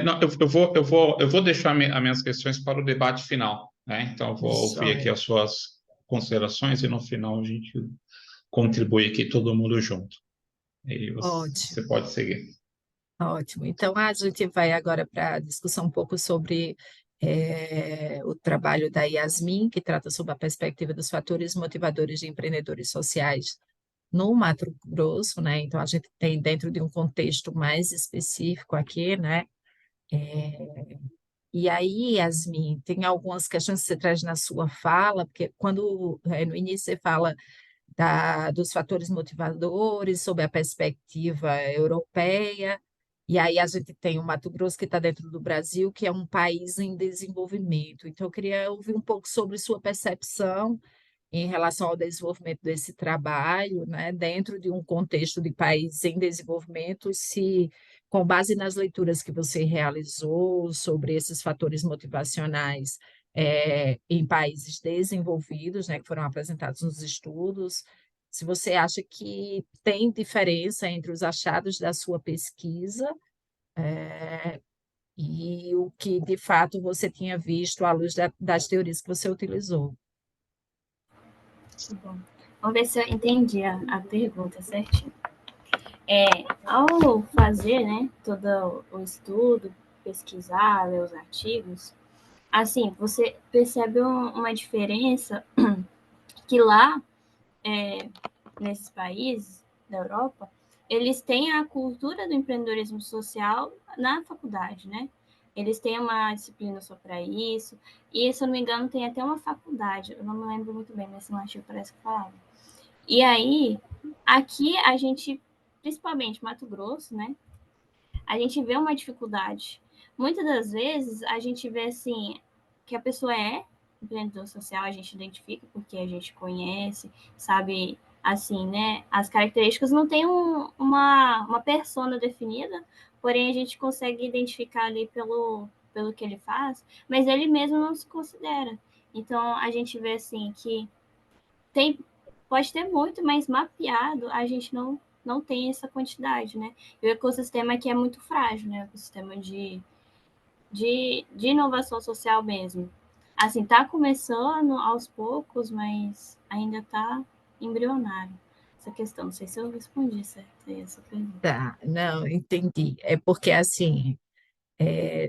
Não, eu vou deixar as minhas questões para o debate final, né? Então, eu vou ouvir aqui Joia. as suas considerações e no final a gente contribui aqui todo mundo junto. E você Ótimo, pode seguir. ótimo. Então, a gente vai agora para a discussão um pouco sobre o trabalho da Yasmin, que trata sobre a perspectiva dos fatores motivadores de empreendedores sociais no Mato Grosso, né? Então, a gente tem dentro de um contexto mais específico aqui, né? E aí, Yasmin, tem algumas questões que você traz na sua fala, porque quando no início você fala dos fatores motivadores, sobre a perspectiva europeia, e aí a gente tem o Mato Grosso que está dentro do Brasil, que é um país em desenvolvimento. Então, eu queria ouvir um pouco sobre sua percepção em relação ao desenvolvimento desse trabalho, né, dentro de um contexto de país em desenvolvimento, se, com base nas leituras que você realizou sobre esses fatores motivacionais em países desenvolvidos, né, que foram apresentados nos estudos, se você acha que tem diferença entre os achados da sua pesquisa e o que, de fato, você tinha visto à luz das teorias que você utilizou. Tá bom. Vamos ver se eu entendi a pergunta certinho. Ao fazer, né, todo o estudo, pesquisar, ler os artigos, assim, você percebe uma diferença que lá, nesses países da Europa, eles têm a cultura do empreendedorismo social na faculdade, né? Eles têm uma disciplina só para isso, e, se eu não me engano, tem até uma faculdade, eu não me lembro muito bem, mas no artigo parece que falava. E aí, aqui a gente, principalmente Mato Grosso, né? A gente vê uma dificuldade. Muitas das vezes a gente vê assim que a pessoa é empreendedor social, a gente identifica porque a gente conhece, sabe, assim, né? As características não tem uma persona definida, porém a gente consegue identificar ali pelo que ele faz, mas ele mesmo não se considera. Então a gente vê assim que tem, pode ter muito, mas mapeado a gente não tem essa quantidade, né? E o ecossistema aqui é muito frágil, né? O ecossistema de inovação social mesmo. Assim, tá começando aos poucos, mas ainda tá embrionário essa questão. Não sei se eu respondi certo essa pergunta. Tá, não, entendi. É porque, assim,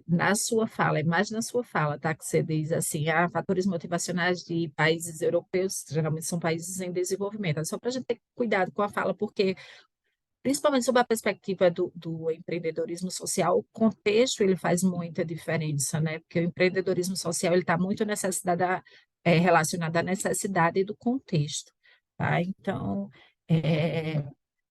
na sua fala, é mais na sua fala, tá? Que você diz assim, fatores motivacionais de países europeus, geralmente são países em desenvolvimento. É só para a gente ter cuidado com a fala, porque, principalmente sob a perspectiva do empreendedorismo social, o contexto ele faz muita diferença, né? Porque o empreendedorismo social ele está muito relacionado à necessidade do contexto, tá? Então, é,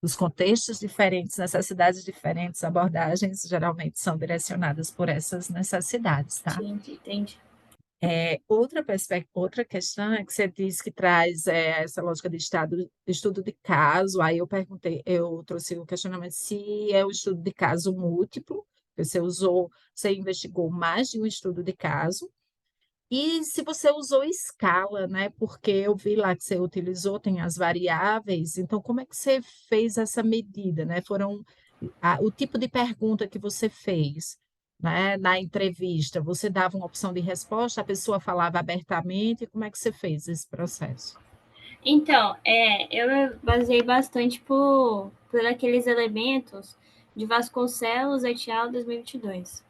os contextos diferentes, necessidades diferentes, abordagens geralmente são direcionadas por essas necessidades, tá? Sim, entendi. Outra questão é que você diz que traz essa lógica de estudo de caso. Aí eu trouxe o questionamento se é o estudo de caso múltiplo, que você investigou mais de um estudo de caso, e se você usou escala, né? Porque eu vi lá que você utilizou, tem as variáveis, então como é que você fez essa medida, né? O tipo de pergunta que você fez, né, na entrevista, você dava uma opção de resposta, a pessoa falava abertamente, como é que você fez esse processo? Então, eu me baseei bastante por aqueles elementos de Vasconcelos et al. 2022.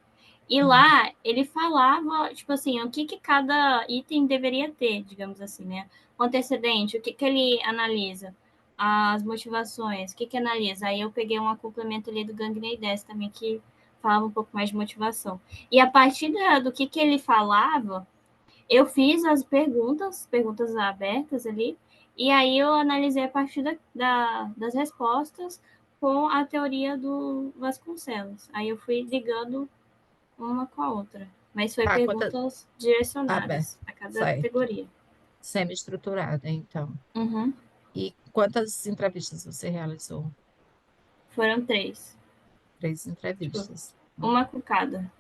E Uhum. lá ele falava, tipo assim, o que, que cada item deveria ter, digamos assim, né? O antecedente, o que, que ele analisa? As motivações, o que, que analisa? Aí eu peguei um complemento ali do Gangney 10 também, que falava um pouco mais de motivação. E a partir do que ele falava, eu fiz as perguntas abertas ali, e aí eu analisei a partir das respostas com a teoria do Vasconcelos. Aí eu fui ligando uma com a outra. Mas foi Tá, perguntas aberto, direcionadas a cada certo, categoria. semi-estruturada, então. Uhum. E quantas entrevistas você realizou? Foram 3. 3 Tipo, entrevistas. uma com cada.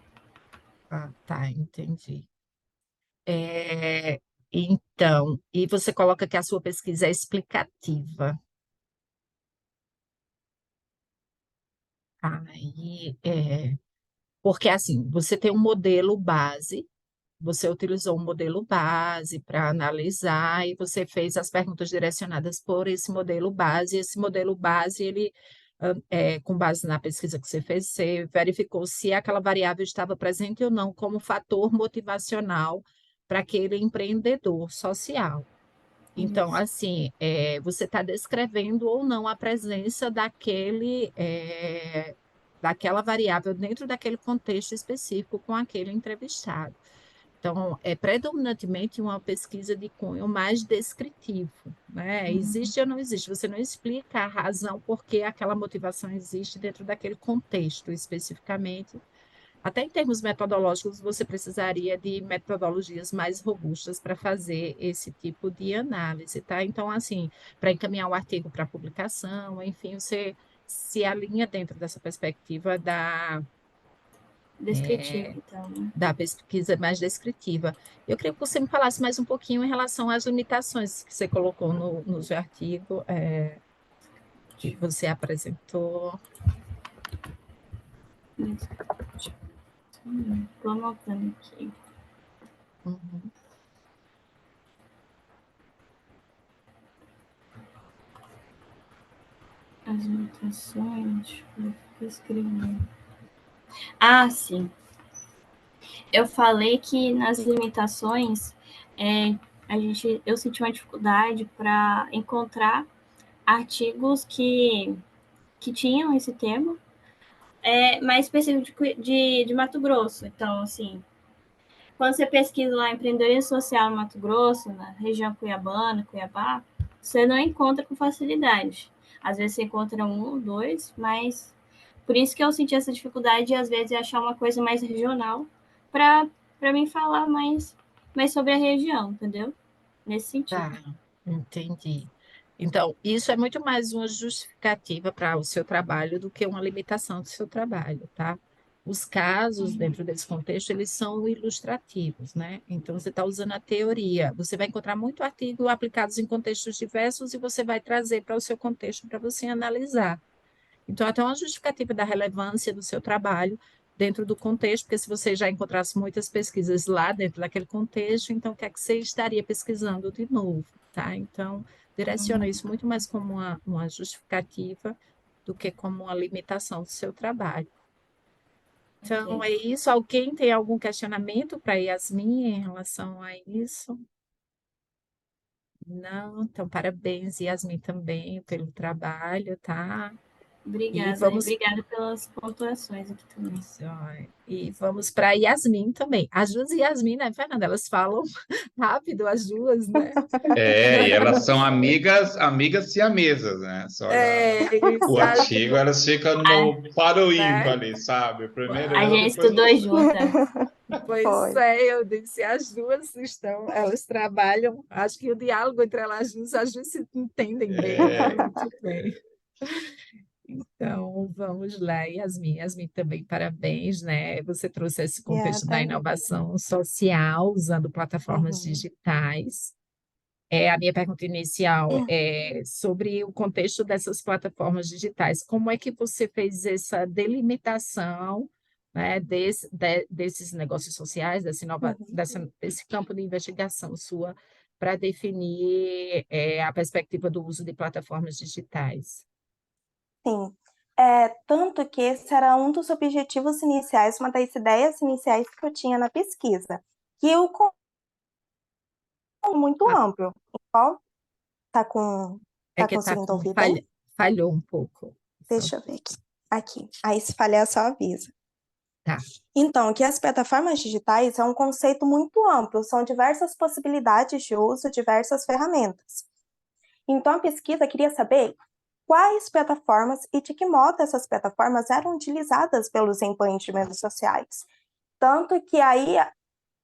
Ah, tá, entendi. Então, e você coloca que a sua pesquisa é explicativa. Aí, porque assim, você tem um modelo base, você utilizou um modelo base para analisar e você fez as perguntas direcionadas por esse modelo base. Esse modelo base, ele, com base na pesquisa que você fez, você verificou se aquela variável estava presente ou não como fator motivacional para aquele empreendedor social. Então, Isso. assim, você está descrevendo ou não a presença daquela variável dentro daquele contexto específico com aquele entrevistado. Então, é predominantemente uma pesquisa de cunho mais descritivo, né? Existe ou não existe? Você não explica a razão por que aquela motivação existe dentro daquele contexto especificamente. Até em termos metodológicos, você precisaria de metodologias mais robustas para fazer esse tipo de análise, tá? Então, assim, para encaminhar o artigo para publicação, enfim, você se alinha dentro dessa perspectiva Descritivo, então, né? da pesquisa mais descritiva. Eu queria que você me falasse mais um pouquinho em relação às limitações que você colocou no seu artigo, que você apresentou. Estou anotando aqui. Uhum. As limitações. Eu escrevi. Ah, sim. Eu falei que nas limitações, eu senti uma dificuldade para encontrar artigos que tinham esse tema, mais específico de Mato Grosso. Então, assim, quando você pesquisa lá empreendedorismo social no Mato Grosso, na região cuiabana, Cuiabá, você não encontra com facilidade. Às vezes você encontra um, dois, mas por isso que eu senti essa dificuldade de, às vezes, achar uma coisa mais regional para mim falar mais sobre a região, entendeu? Nesse Tá, sentido. entendi. Então, isso é muito mais uma justificativa para o seu trabalho do que uma limitação do seu trabalho, tá? Os casos, dentro desse contexto, eles são ilustrativos, né? Então, você está usando a teoria. Você vai encontrar muito artigo aplicados em contextos diversos e você vai trazer para o seu contexto para você analisar. Então, até uma justificativa da relevância do seu trabalho dentro do contexto, porque se você já encontrasse muitas pesquisas lá dentro daquele contexto, então o que é que você estaria pesquisando de novo, tá? Então, direciona isso muito mais como uma justificativa do que como uma limitação do seu trabalho. Então, Ok. é isso. Alguém tem algum questionamento para Yasmin em relação a isso? Não? Então, parabéns, Yasmin, também pelo trabalho, tá? Obrigada, vamos obrigada pelas pontuações aqui também. E vamos para Yasmin também. As duas Yasmin, né, Fernanda? Elas falam rápido, as duas, né? E elas são amigas siamesas, né? Só o Exato, artigo, elas ficam no para o ímpar né? ali, sabe? Primeiro A eu, gente depois estudou você. junta. Pois Foi. eu disse, as duas estão, elas trabalham, acho que o diálogo entre elas duas, as duas se entendem bem, né? Muito bem. Então, vamos lá, Yasmin. Yasmin, também parabéns, né? Você trouxe esse contexto da Obrigada. inovação social usando plataformas Uhum. digitais. A minha pergunta inicial é sobre o contexto dessas plataformas digitais. Como é que você fez essa delimitação, né, desses negócios sociais, Uhum. desse campo de investigação sua, para definir a perspectiva do uso de plataformas digitais? Sim. Tanto que esse era um dos objetivos iniciais, uma das ideias iniciais que eu tinha na pesquisa, que eu muito Ah, amplo. Qual é tá que está conseguindo com ouvir bem? falhou um pouco. Deixa eu ver aqui. Aqui. Aí se falhar, só avisa. Tá. Então, que as plataformas digitais é um conceito muito amplo, são diversas possibilidades de uso, diversas ferramentas. Então, a pesquisa queria saber quais plataformas e de que modo essas plataformas eram utilizadas pelos empreendimentos sociais. Tanto que aí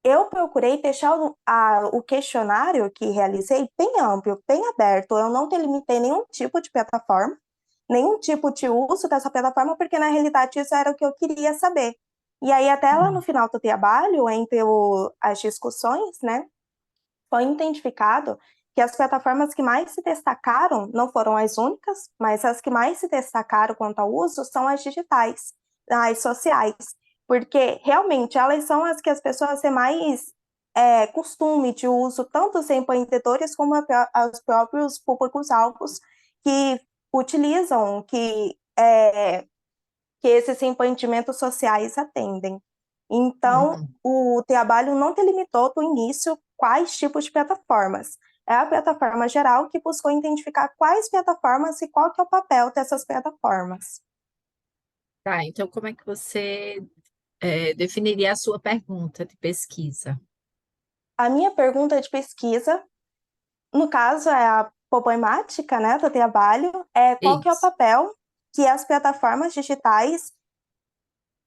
eu procurei deixar o questionário que realizei bem amplo, bem aberto. Eu não delimitei nenhum tipo de plataforma, nenhum tipo de uso dessa plataforma, porque na realidade isso era o que eu queria saber. E aí, até lá no final do trabalho, entre as discussões, né, foi identificado que as plataformas que mais se destacaram não foram as únicas, mas as que mais se destacaram quanto ao uso são as digitais, as sociais, porque realmente elas são as que as pessoas têm mais costume de uso, tanto os empreendedores como os próprios públicos-alvos que utilizam, que esses empreendimentos sociais atendem. Então, Uhum. o trabalho não delimitou do início quais tipos de plataformas. É a plataforma geral que buscou identificar quais plataformas e qual que é o papel dessas plataformas. Tá, então como é que você definiria a sua pergunta de pesquisa? A minha pergunta de pesquisa, no caso, é a problemática, né, do trabalho, é qual que é o Isso. papel que as plataformas digitais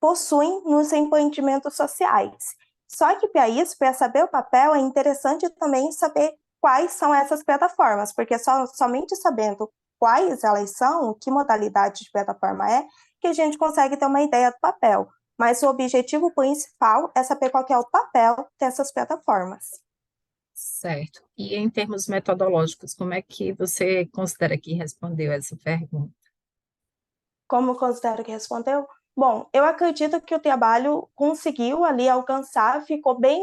possuem nos empreendimentos sociais. Só que para isso, para saber o papel, é interessante também saber quais são essas plataformas, porque somente sabendo quais elas são, que modalidade de plataforma é, que a gente consegue ter uma ideia do papel. Mas o objetivo principal é saber qual que é o papel dessas plataformas. Certo. E em termos metodológicos, como é que você considera que respondeu essa pergunta? Como considero que respondeu? Bom, eu acredito que o trabalho conseguiu ali alcançar, ficou bem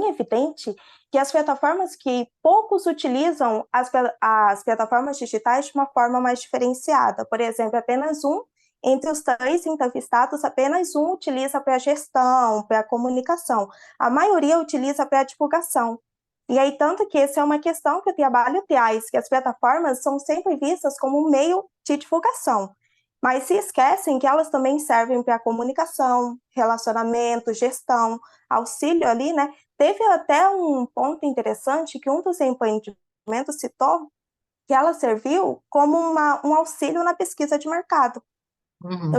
evidente que as plataformas que poucos utilizam as plataformas digitais de uma forma mais diferenciada. Por exemplo, apenas entre os 3 entrevistados, apenas um utiliza para gestão, para comunicação. A maioria utiliza para divulgação. E aí, tanto que essa é uma questão que o trabalho traz, que as plataformas são sempre vistas como um meio de divulgação. Mas se esquecem que elas também servem para comunicação, relacionamento, gestão, auxílio ali, né? Teve até um ponto interessante que um dos empreendimentos citou que ela serviu como um auxílio na pesquisa de mercado,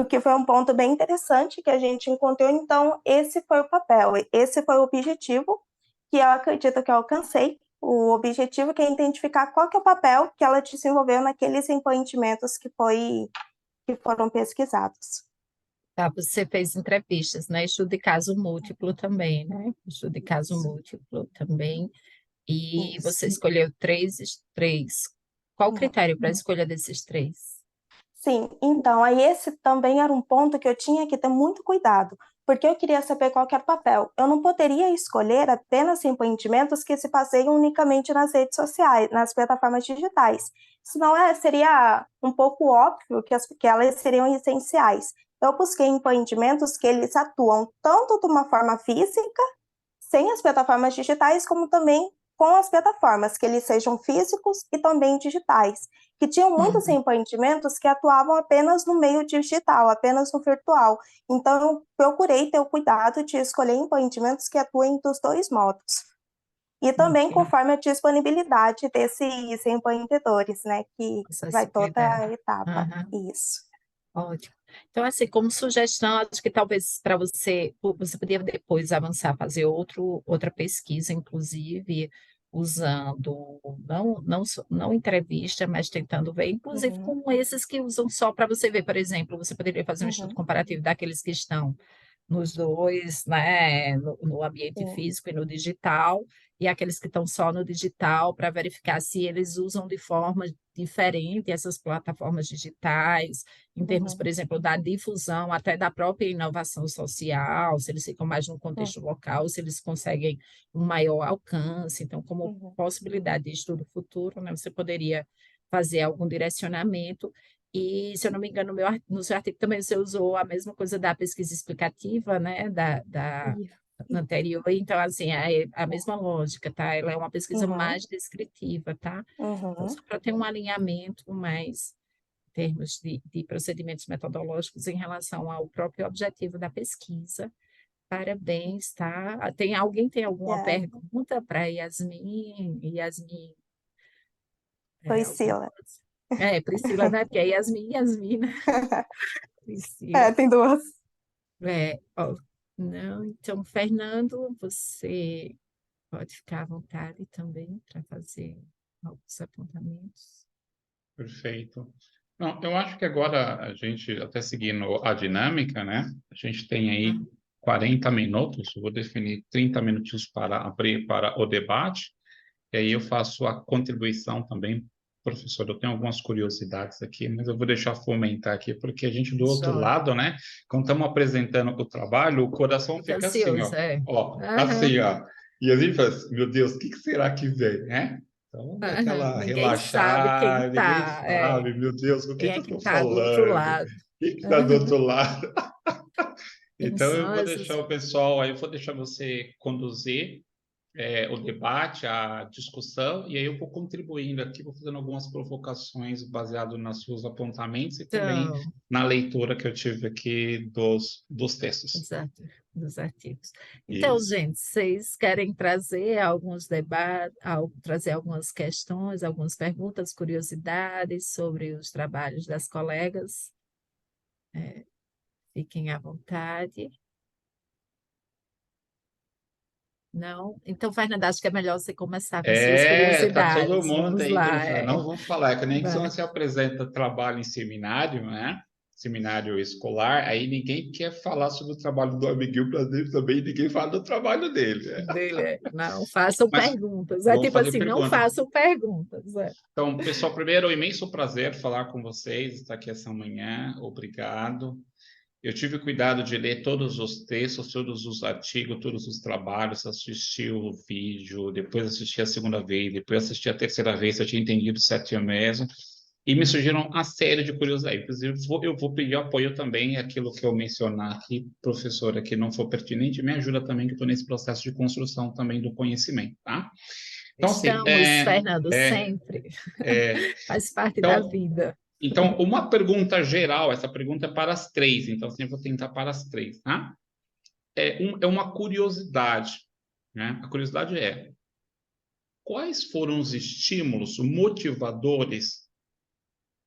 o que foi um ponto bem interessante que a gente encontrou. Então, esse foi o papel, esse foi o objetivo que eu acredito que eu alcancei. O objetivo que é identificar qual que é o papel que ela desenvolveu naqueles empreendimentos que foram pesquisados. Tá, você fez entrevistas, né? Estudo de caso múltiplo também, né? Estudo de caso múltiplo também. E Isso. você escolheu três. Qual o Uhum. critério para a escolha desses 3? Sim, então, aí esse também era um ponto que eu tinha que ter muito cuidado, porque eu queria saber qual que era o papel. Eu não poderia escolher apenas empreendimentos que se baseiam unicamente nas redes sociais, nas plataformas digitais. Senão seria um pouco óbvio que elas seriam essenciais. Eu busquei empreendimentos que eles atuam tanto de uma forma física, sem as plataformas digitais, como também com as plataformas, que eles sejam físicos e também digitais, que tinham muitos empreendimentos que atuavam apenas no meio digital, apenas no virtual. Então, eu procurei ter o cuidado de escolher empreendimentos que atuem dos dois modos. E também conforme a disponibilidade desses empreendedores, né, que Essa vai toda a acessibilidade. etapa. Aham. Isso. Ótimo. Então, assim, como sugestão, acho que talvez para você podia depois avançar, fazer outra pesquisa, inclusive, usando, não entrevista, mas tentando ver, inclusive Uhum, com esses que usam só para você ver, por exemplo, você poderia fazer um estudo uhum, comparativo daqueles que estão nos dois, né, no ambiente sim, físico e no digital, e aqueles que estão só no digital, para verificar se eles usam de forma diferente essas plataformas digitais, em termos, uhum, por exemplo, da difusão, até da própria inovação social, se eles ficam mais no uhum, contexto local, se eles conseguem um maior alcance. Então, como uhum. possibilidade de estudo futuro, né, você poderia fazer algum direcionamento. E, se eu não me engano, no seu artigo também você usou a mesma coisa da pesquisa explicativa, né, da Isso. anterior. Então, assim, é a mesma lógica, tá? Ela é uma pesquisa Uhum, mais descritiva, tá? Então, uhum. só para ter um alinhamento mais em termos de procedimentos metodológicos em relação ao próprio objetivo da pesquisa. Parabéns, tá? Alguém tem alguma Obrigada. pergunta para Yasmin? Yasmin, alguma Priscila. coisa? Priscila, né? Porque é Yasmin, né? É, Priscila. tem duas. Ó, não, então, Fernando, você pode ficar à vontade também para fazer alguns apontamentos. Perfeito. Não, eu acho que agora a gente, até seguindo a dinâmica, né? A gente tem aí 40 minutos, eu vou definir 30 minutinhos para abrir para o debate, e aí eu faço a contribuição também. Professor, eu tenho algumas curiosidades aqui, mas eu vou deixar fomentar aqui, porque a gente do outro Joia. lado, né? Quando estamos apresentando o trabalho, o coração Fica fica assim, ansioso, é. assim, Aham, ó. E a gente fala assim, meu Deus, o que será que vem, né? Então, dá aham. aquela Ninguém sabe quem relaxar, ninguém tá, sabe, meu Deus, com quem quem que é eu que estou tá do outro falando? lado. Quem que está do Aham. outro lado? Quem Então, eu são vou deixar essas? o pessoal, aí eu vou deixar você conduzir o debate, a discussão, e aí eu vou contribuindo aqui, vou fazendo algumas provocações baseado nos seus apontamentos e também Então, na leitura que eu tive aqui dos textos. dos artigos. Então, Isso. gente, vocês querem trazer alguns debates, trazer algumas questões, algumas perguntas, curiosidades sobre os trabalhos das colegas? Fiquem à vontade. Não? Então, Fernanda, acho que é melhor você começar com suas Tá todo curiosidades. mundo Vamos aí lá. interessado. Não vou falar, é que nem quando Vai. você apresenta trabalho em seminário, né? Seminário escolar, aí ninguém quer falar sobre o trabalho do amiguinho para dele também, ninguém fala do trabalho dele, né? Não façam Mas perguntas. É vamos tipo fazer assim, não perguntas. façam perguntas. Então, pessoal, primeiro, é um imenso prazer falar com vocês, estar aqui essa manhã. Obrigado. Eu tive cuidado de ler todos os textos, todos os artigos, todos os trabalhos, assisti o vídeo, depois assisti a segunda vez, depois assisti a terceira vez, se eu tinha entendido certinho mesmo. E me surgiram uma série de curiosidades. Inclusive, eu vou pedir apoio também, aquilo que eu mencionar aqui, professora, que não for pertinente, me ajuda também, que eu estou nesse processo de construção também do conhecimento, tá? Então, assim, Estamos, Fernando, sempre. é, Faz parte da então, vida. então, uma pergunta geral, essa pergunta é para as três, então assim, eu vou tentar para as três, tá? É uma curiosidade, né? A curiosidade é: quais foram os estímulos motivadores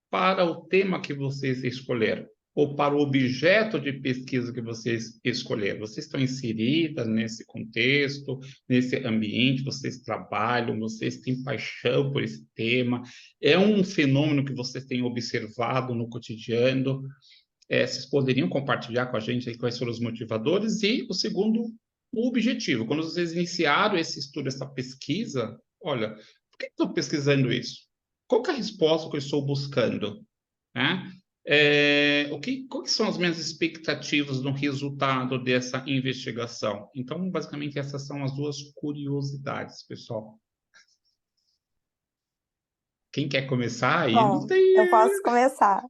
para o tema que vocês escolheram? Ou para o objeto de pesquisa que vocês escolheram? Vocês estão inseridas nesse contexto, nesse ambiente, vocês trabalham, vocês têm paixão por esse tema? É um fenômeno que vocês têm observado no cotidiano? Vocês poderiam compartilhar com a gente aí quais foram os motivadores? E o segundo, o objetivo. Quando vocês iniciaram esse estudo, essa pesquisa, olha, por que estou pesquisando isso? Qual que é a resposta que eu estou buscando? Né? Quais são as minhas expectativas no resultado dessa investigação? Então, basicamente, essas são as duas curiosidades, pessoal. Quem quer começar aí? Não Bom, tem. eu posso começar.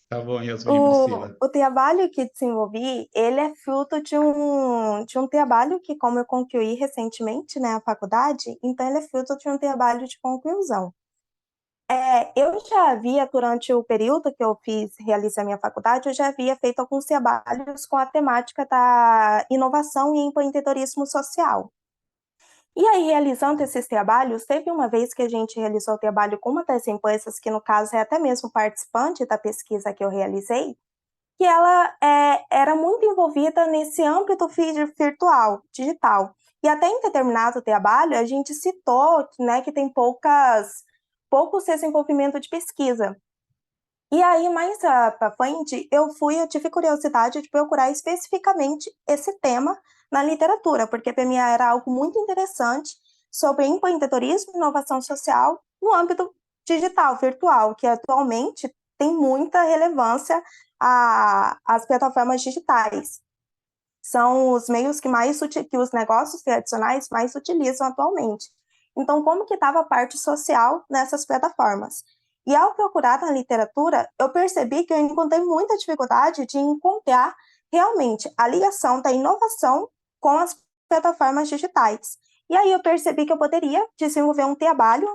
Tá bom, Yasmin e Priscila. O trabalho que desenvolvi, ele é fruto de um trabalho que, como eu concluí recentemente, né, a faculdade, então ele é fruto de um trabalho de conclusão. Eu já havia, durante o período que eu realizei a minha faculdade, eu já havia feito alguns trabalhos com a temática da inovação e empreendedorismo social. E aí, realizando esses trabalhos, teve uma vez que a gente realizou o trabalho com uma das empresas, que no caso é até mesmo participante da pesquisa que eu realizei, que ela era muito envolvida nesse âmbito virtual, digital. E até em determinado trabalho, a gente citou, né, que tem poucos desenvolvimento de pesquisa. E aí, mais para frente, eu tive curiosidade de procurar especificamente esse tema na literatura, porque para mim era algo muito interessante sobre empreendedorismo e inovação social no âmbito digital, virtual, que atualmente tem muita relevância às plataformas digitais. São os meios que os negócios tradicionais mais utilizam atualmente. Então, como que estava a parte social nessas plataformas? E ao procurar na literatura, eu percebi que eu encontrei muita dificuldade de encontrar realmente a ligação da inovação com as plataformas digitais. E aí eu percebi que eu poderia desenvolver um trabalho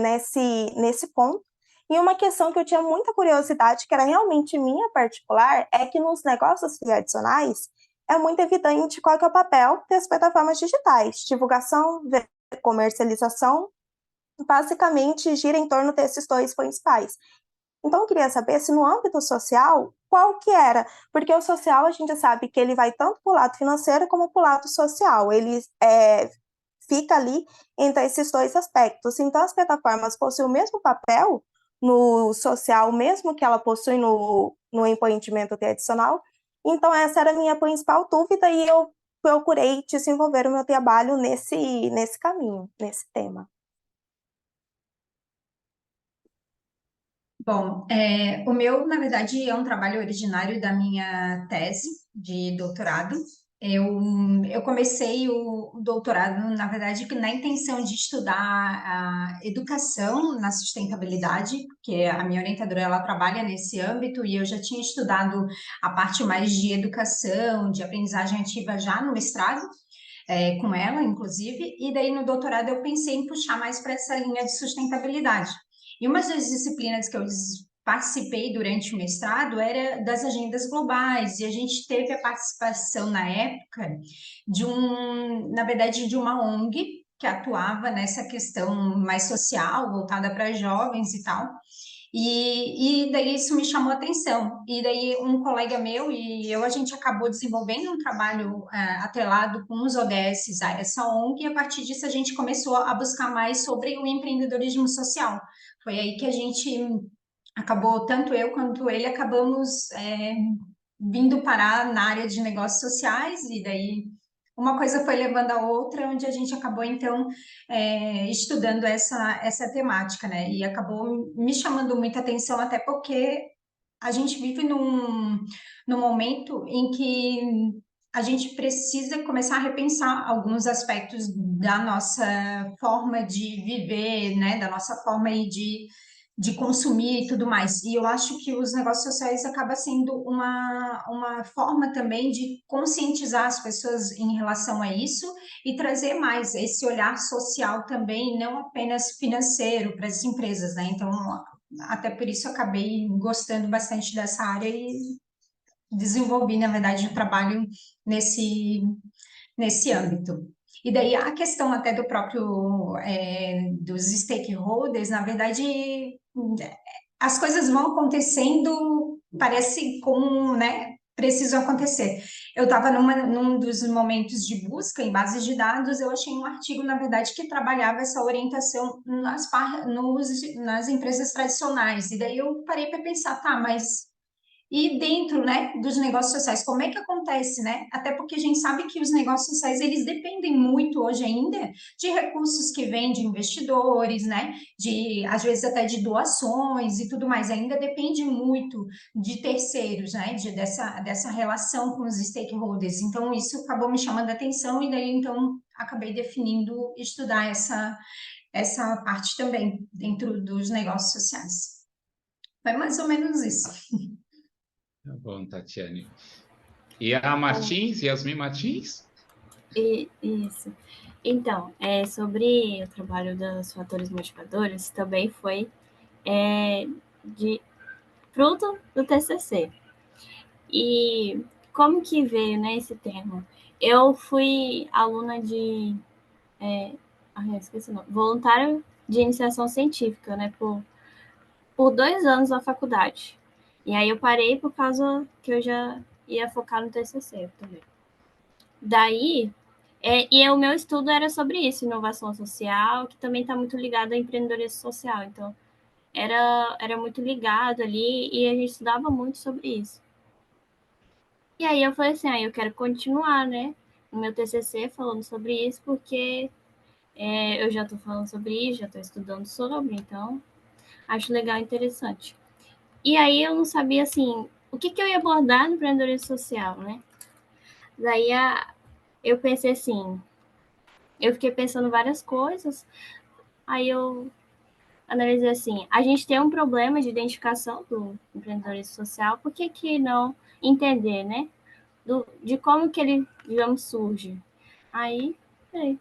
nesse ponto. E uma questão que eu tinha muita curiosidade, que era realmente minha particular, é que nos negócios tradicionais é muito evidente qual é o papel das plataformas digitais: divulgação, comercialização, basicamente gira em torno desses dois principais. Então, eu queria saber se no âmbito social, qual que era? Porque o social, a gente sabe que ele vai tanto para o lado financeiro como para o lado social. Ele fica ali entre esses dois aspectos. Então, as plataformas possuem o mesmo papel no social, mesmo que ela possui no empreendimento tradicional. Então, essa era a minha principal dúvida e eu procurei desenvolver o meu trabalho nesse caminho, nesse tema. Bom, o meu, na verdade, é um trabalho originário da minha tese de doutorado. Eu comecei o doutorado, na verdade, na intenção de estudar a educação na sustentabilidade, porque a minha orientadora, ela trabalha nesse âmbito, e eu já tinha estudado a parte mais de educação, de aprendizagem ativa já no mestrado, com ela, inclusive, e daí no doutorado eu pensei em puxar mais para essa linha de sustentabilidade. E uma das disciplinas que eu participei durante o mestrado era das agendas globais, e a gente teve a participação na época na verdade, de uma ONG que atuava nessa questão mais social, voltada para jovens e tal. E daí isso me chamou a atenção. E daí um colega meu e eu, a gente acabou desenvolvendo um trabalho atrelado com os ODS a essa ONG, e a partir disso a gente começou a buscar mais sobre o empreendedorismo social. Foi aí que a gente acabou, tanto eu quanto ele, acabamos vindo parar na área de negócios sociais, e daí uma coisa foi levando a outra, onde a gente acabou, então, estudando essa temática, né? E acabou me chamando muita atenção, até porque a gente vive num momento em que a gente precisa começar a repensar alguns aspectos da nossa forma de viver, né? Da nossa forma aí de consumir e tudo mais. E eu acho que os negócios sociais acaba sendo uma forma também de conscientizar as pessoas em relação a isso e trazer mais esse olhar social também, não apenas financeiro para as empresas, né? Então, até por isso eu acabei gostando bastante dessa área e desenvolvi, na verdade, o trabalho nesse âmbito. E daí a questão até do próprio dos stakeholders, na verdade, as coisas vão acontecendo, parece como, né, precisam acontecer. Eu estava num dos momentos de busca em bases de dados, eu achei um artigo, na verdade, que trabalhava essa orientação nas empresas tradicionais. E daí eu parei para pensar, tá, mas e dentro, né, dos negócios sociais, como é que acontece, né? Até porque a gente sabe que os negócios sociais, eles dependem muito hoje ainda de recursos que vêm de investidores, né? Às vezes até de doações e tudo mais. Ainda depende muito de terceiros, né? Dessa relação com os stakeholders. Então, isso acabou me chamando a atenção, e daí, então, acabei definindo estudar essa parte também dentro dos negócios sociais. Foi mais ou menos isso. Tá bom, Tatiane. E a Martins, Yasmin Martins? Isso. Então, sobre o trabalho dos fatores motivadores, também foi de fruto do TCC. E como que veio, né, esse termo? Eu fui aluna de esqueci o nome, voluntário de iniciação científica, né, por 2 anos na faculdade. E aí eu parei por causa que eu já ia focar no TCC também. Daí, e o meu estudo era sobre isso, inovação social, que também está muito ligado ao empreendedorismo social. Então, era muito ligado ali e a gente estudava muito sobre isso. E aí eu falei assim, eu quero continuar, né, no meu TCC falando sobre isso, porque eu já estou falando sobre isso, já estou estudando sobre, então acho legal e interessante. E aí eu não sabia, assim, o que eu ia abordar no empreendedorismo social, né? Daí eu pensei assim, eu fiquei pensando várias coisas, aí eu analisei assim, a gente tem um problema de identificação do empreendedorismo social, por que não entender, né? De como que ele, digamos, surge. Aí, é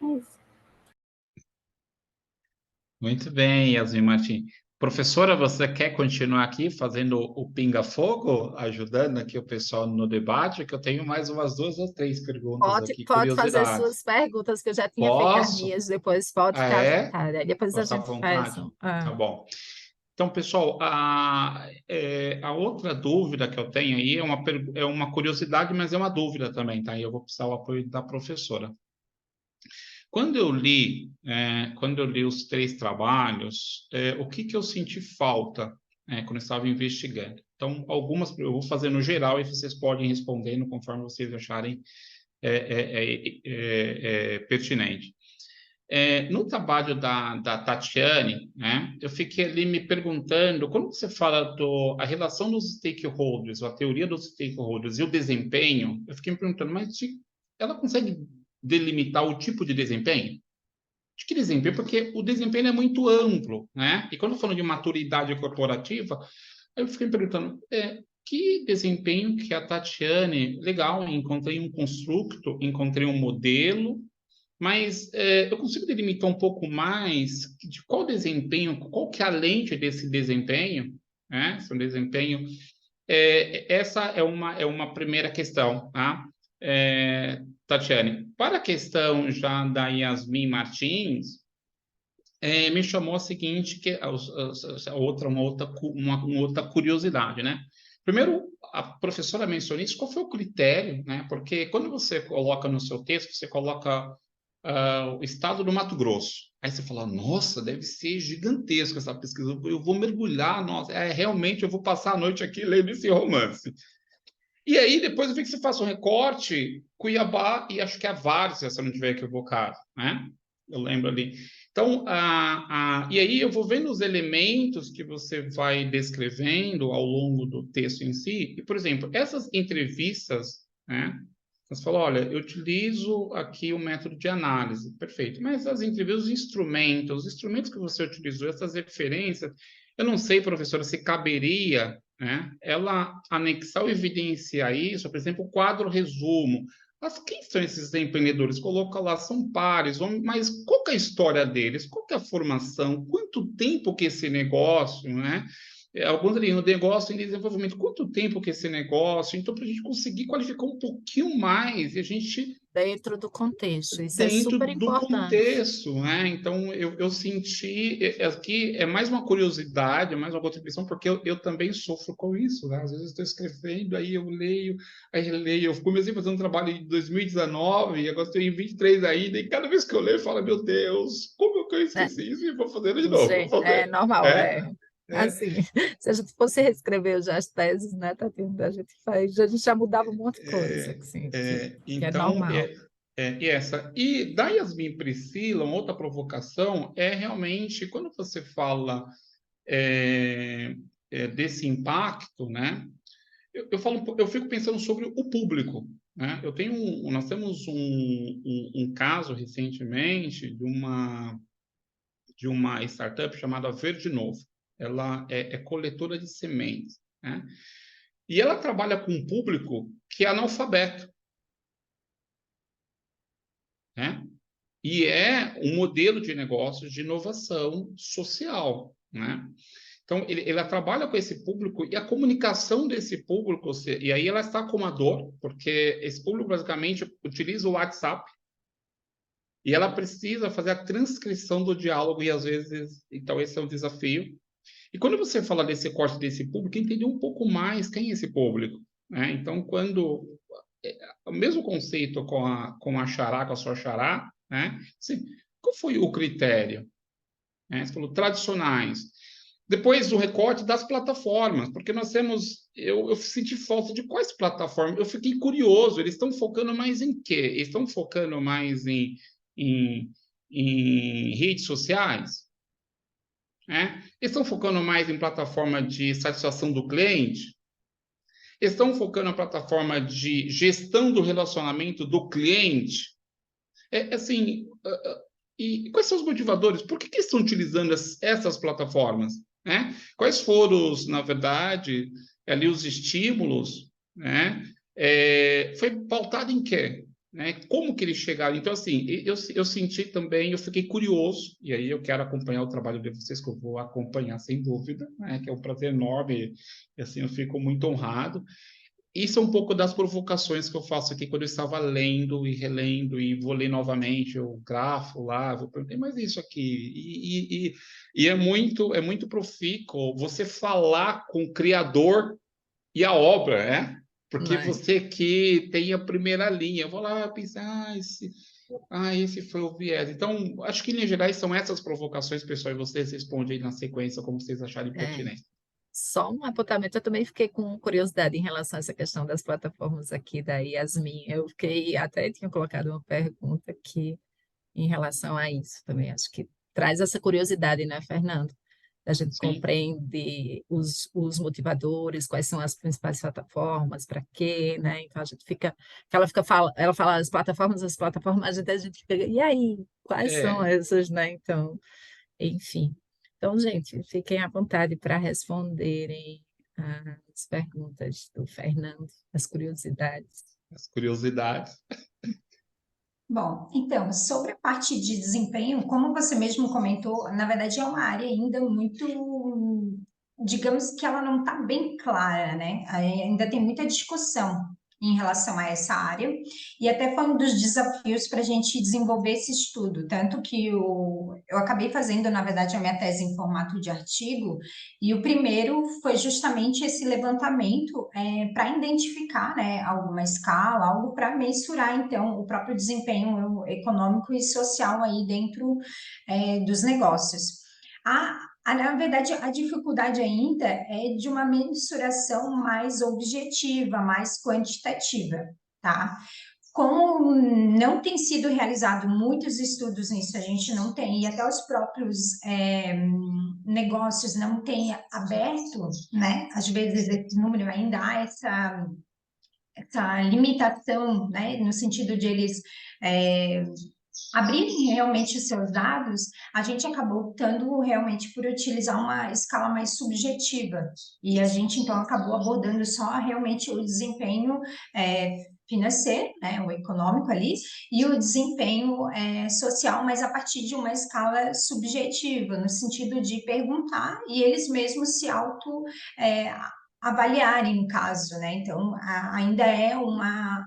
isso. Muito bem, Yasmin Martins. Professora, você quer continuar aqui fazendo o pinga-fogo, ajudando aqui o pessoal no debate? Que eu tenho mais umas 2 ou 3 perguntas aqui, Pode fazer curiosidades. suas perguntas, que eu já tinha feito as Posso? minhas, depois pode Ah, ficar à é? vontade. Aí depois a Posso à gente faz. vontade? Tá bom. Então, pessoal, a outra dúvida que eu tenho aí é uma curiosidade, mas é uma dúvida também, tá? E eu vou precisar do apoio da professora. Quando eu li os 3 trabalhos, o que eu senti falta, quando eu estava investigando? Então, algumas eu vou fazer no geral e vocês podem ir respondendo conforme vocês acharem pertinente. No trabalho da Tatiane, né, eu fiquei ali me perguntando, quando você fala a relação dos stakeholders, a teoria dos stakeholders e o desempenho, eu fiquei me perguntando, mas ela consegue delimitar o tipo de desempenho? De que desempenho? Porque o desempenho é muito amplo, né? E quando eu falo de maturidade corporativa, eu fiquei me perguntando, que desempenho que a Tatiane, legal, encontrei um construto, encontrei um modelo, mas eu consigo delimitar um pouco mais de qual desempenho, qual que é a lente desse desempenho, né? Se um desempenho essa é uma primeira questão, tá? Tatiane, para a questão já da Yasmin Martins, me chamou a seguinte, uma outra curiosidade, né? Primeiro, a professora mencionou isso, qual foi o critério, né? Porque quando você coloca no seu texto, você coloca o estado do Mato Grosso. Aí você fala, nossa, deve ser gigantesco essa pesquisa, eu vou mergulhar, nossa, realmente eu vou passar a noite aqui lendo esse romance. E aí, depois eu vi que você faz um recorte, Cuiabá e acho que a Várzea, se eu não estiver equivocado, né? Eu lembro ali. Então, e aí eu vou vendo os elementos que você vai descrevendo ao longo do texto em si. E, por exemplo, essas entrevistas, né? Você falou, olha, eu utilizo aqui o método de análise, perfeito. Mas as entrevistas, os instrumentos que você utilizou, essas referências, eu não sei, professora, se caberia, né, ela anexar ou evidenciar isso, por exemplo, o quadro resumo. Mas quem são esses empreendedores? Coloca lá, são pares, mas qual que é a história deles? Qual que é a formação? Quanto tempo que esse negócio, né? Alguns ali no negócio em desenvolvimento, quanto tempo que esse negócio? Então, para a gente conseguir qualificar um pouquinho mais, e a gente Dentro do contexto, isso é dentro super do importante. contexto, né? Então, eu senti aqui é mais uma curiosidade, é mais uma contribuição, porque eu também sofro com isso, né? Às vezes eu estou escrevendo, aí eu leio, aí releio. Eu comecei fazendo um trabalho em 2019, e agora estou em 23 ainda, e cada vez que eu leio, eu falo, meu Deus, como que eu Né? esqueci isso? E vou fazer de novo, Gente, vou é fazer. normal, É, é, assim, se a gente fosse reescrever já as teses, né, Tatiana, a gente já mudava um monte de coisa, assim, que é então, normal. e da Yasmin Priscila, uma outra provocação é realmente quando você fala desse impacto, né? Eu fico pensando sobre o público, né? Nós temos um caso recentemente de uma startup chamada Verde Novo. Ela é coletora de sementes. né? E ela trabalha com um público que é analfabeto, né? E é um modelo de negócio de inovação social, né? Então, ela trabalha com esse público e a comunicação desse público, e aí ela está com uma dor, porque esse público basicamente utiliza o WhatsApp e ela precisa fazer a transcrição do diálogo e às vezes, então esse é um desafio. E quando você fala desse corte desse público, entender um pouco mais quem é esse público, né? Então, quando o mesmo conceito com a Xará, com a sua Xará, né? Assim, qual foi o critério? Né? Você falou tradicionais. Depois o recorte das plataformas, porque nós temos, eu senti falta de quais plataformas, eu fiquei curioso, eles estão focando mais em quê? Eles estão focando mais em redes sociais? Né? Eles estão focando mais em plataforma de satisfação do cliente? Eles estão focando na plataforma de gestão do relacionamento do cliente? Assim, e quais são os motivadores? Por que estão utilizando essas plataformas? Né? Quais foram, na verdade, ali os estímulos? Né? Foi pautado em quê? Né? Como que eles chegaram? Então, assim, eu senti também, eu fiquei curioso, e aí eu quero acompanhar o trabalho de vocês, que eu vou acompanhar sem dúvida, né? Que é um prazer enorme, e assim, eu fico muito honrado. Isso é um pouco das provocações que eu faço aqui quando eu estava lendo e relendo, e vou ler novamente o grafo lá, vou perguntar, mas isso aqui. E é muito profícuo você falar com o criador e a obra, né? Porque Né? você que tem a primeira linha. Eu vou lá pensar, esse foi o viés. Então, acho que, em linhas gerais, são essas provocações, pessoal, e vocês respondem aí na sequência como vocês acharem pertinente. Só um apontamento, eu também fiquei com curiosidade em relação a essa questão das plataformas aqui da Yasmin. Eu fiquei, até tinha colocado uma pergunta aqui em relação a isso também. Acho que traz essa curiosidade, né, Fernando? A gente Sim. compreende os motivadores, quais são as principais plataformas, para quê, né? Então a gente fica, ela fala as plataformas, a gente fica, e aí, quais são É. essas, né? Então, enfim. Então, gente, fiquem à vontade para responderem as perguntas do Fernando, as curiosidades. As curiosidades. Bom, então, sobre a parte de desempenho, como você mesmo comentou, na verdade é uma área ainda muito, digamos que ela não está bem clara, né? Ainda tem muita discussão em relação a essa área, e até foi um dos desafios para a gente desenvolver esse estudo, tanto que eu acabei fazendo, na verdade, a minha tese em formato de artigo, e o primeiro foi justamente esse levantamento para identificar, né, alguma escala, algo para mensurar, então, o próprio desempenho econômico e social aí dentro dos negócios. Na verdade, a dificuldade ainda é de uma mensuração mais objetiva, mais quantitativa, tá? Como não tem sido realizado muitos estudos nisso, a gente não tem, e até os próprios negócios não têm aberto, né? Às vezes esse número ainda há essa limitação, né? No sentido de eles abrirem realmente os seus dados, a gente acabou optando realmente por utilizar uma escala mais subjetiva. E a gente, então, acabou abordando só realmente o desempenho financeiro, né, o econômico ali, e o desempenho social, mas a partir de uma escala subjetiva, no sentido de perguntar e eles mesmos se avaliarem o caso, né? Então, ainda é uma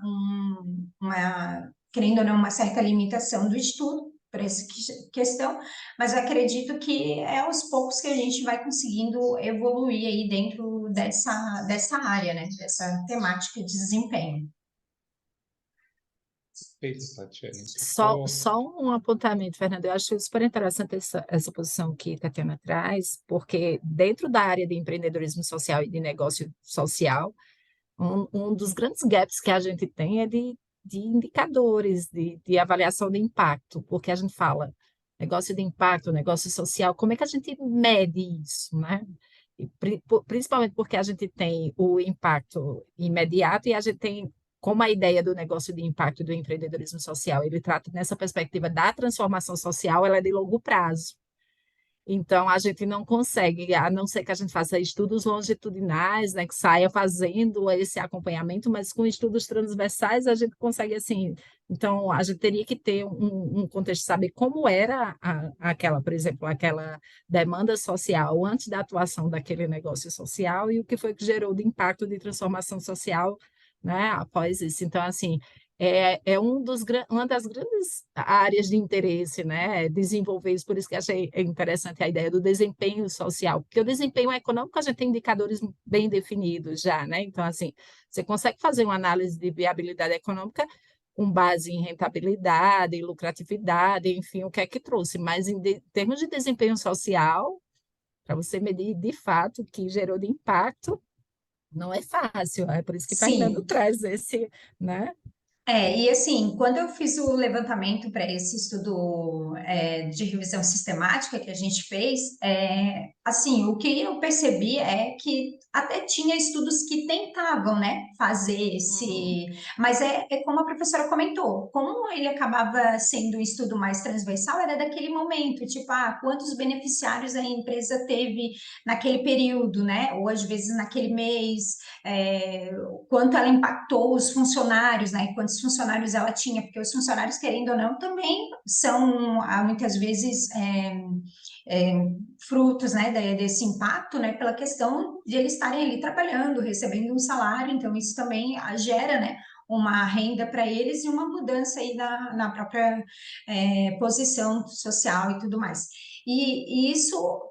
querendo ou não, uma certa limitação do estudo para essa questão, mas acredito que é aos poucos que a gente vai conseguindo evoluir aí dentro dessa área, né? Dessa temática de desempenho. Perfeito, Tatiana. Só um apontamento, Fernando. Eu acho super interessante essa posição que a Tatiana traz, porque dentro da área de empreendedorismo social e de negócio social, um dos grandes gaps que a gente tem é de indicadores, de avaliação de impacto, porque a gente fala negócio de impacto, negócio social, como é que a gente mede isso, né? E principalmente porque a gente tem o impacto imediato e a gente tem como a ideia do negócio de impacto do empreendedorismo social, ele trata nessa perspectiva da transformação social, ela é de longo prazo. Então, a gente não consegue, a não ser que a gente faça estudos longitudinais, né, que saia fazendo esse acompanhamento, mas com estudos transversais a gente consegue, assim. Então, a gente teria que ter um contexto, saber como era aquela, por exemplo, aquela demanda social antes da atuação daquele negócio social e o que foi que gerou de impacto de transformação social, né, após isso. Então, assim, é uma das grandes áreas de interesse, né? Desenvolver isso, por isso que achei interessante a ideia do desempenho social, porque o desempenho econômico a gente tem indicadores bem definidos já, né? Então, assim, você consegue fazer uma análise de viabilidade econômica com base em rentabilidade, em lucratividade, enfim, o que é que trouxe, mas em termos de desempenho social, para você medir de fato o que gerou de impacto, não é fácil, é por isso que Fernando Sim. traz esse, né? E assim, quando eu fiz o levantamento para esse estudo de revisão sistemática que a gente fez, assim, o que eu percebi é que até tinha estudos que tentavam, né, fazer esse, mas é como a professora comentou, como ele acabava sendo um estudo mais transversal, era daquele momento, tipo, quantos beneficiários a empresa teve naquele período, né, ou às vezes naquele mês, quanto ela impactou os funcionários, né? Quantos funcionários ela tinha, porque os funcionários, querendo ou não, também são muitas vezes frutos, né, desse impacto, né, pela questão de eles estarem ali trabalhando, recebendo um salário, então isso também gera, né, uma renda para eles e uma mudança aí na própria posição social e tudo mais. E isso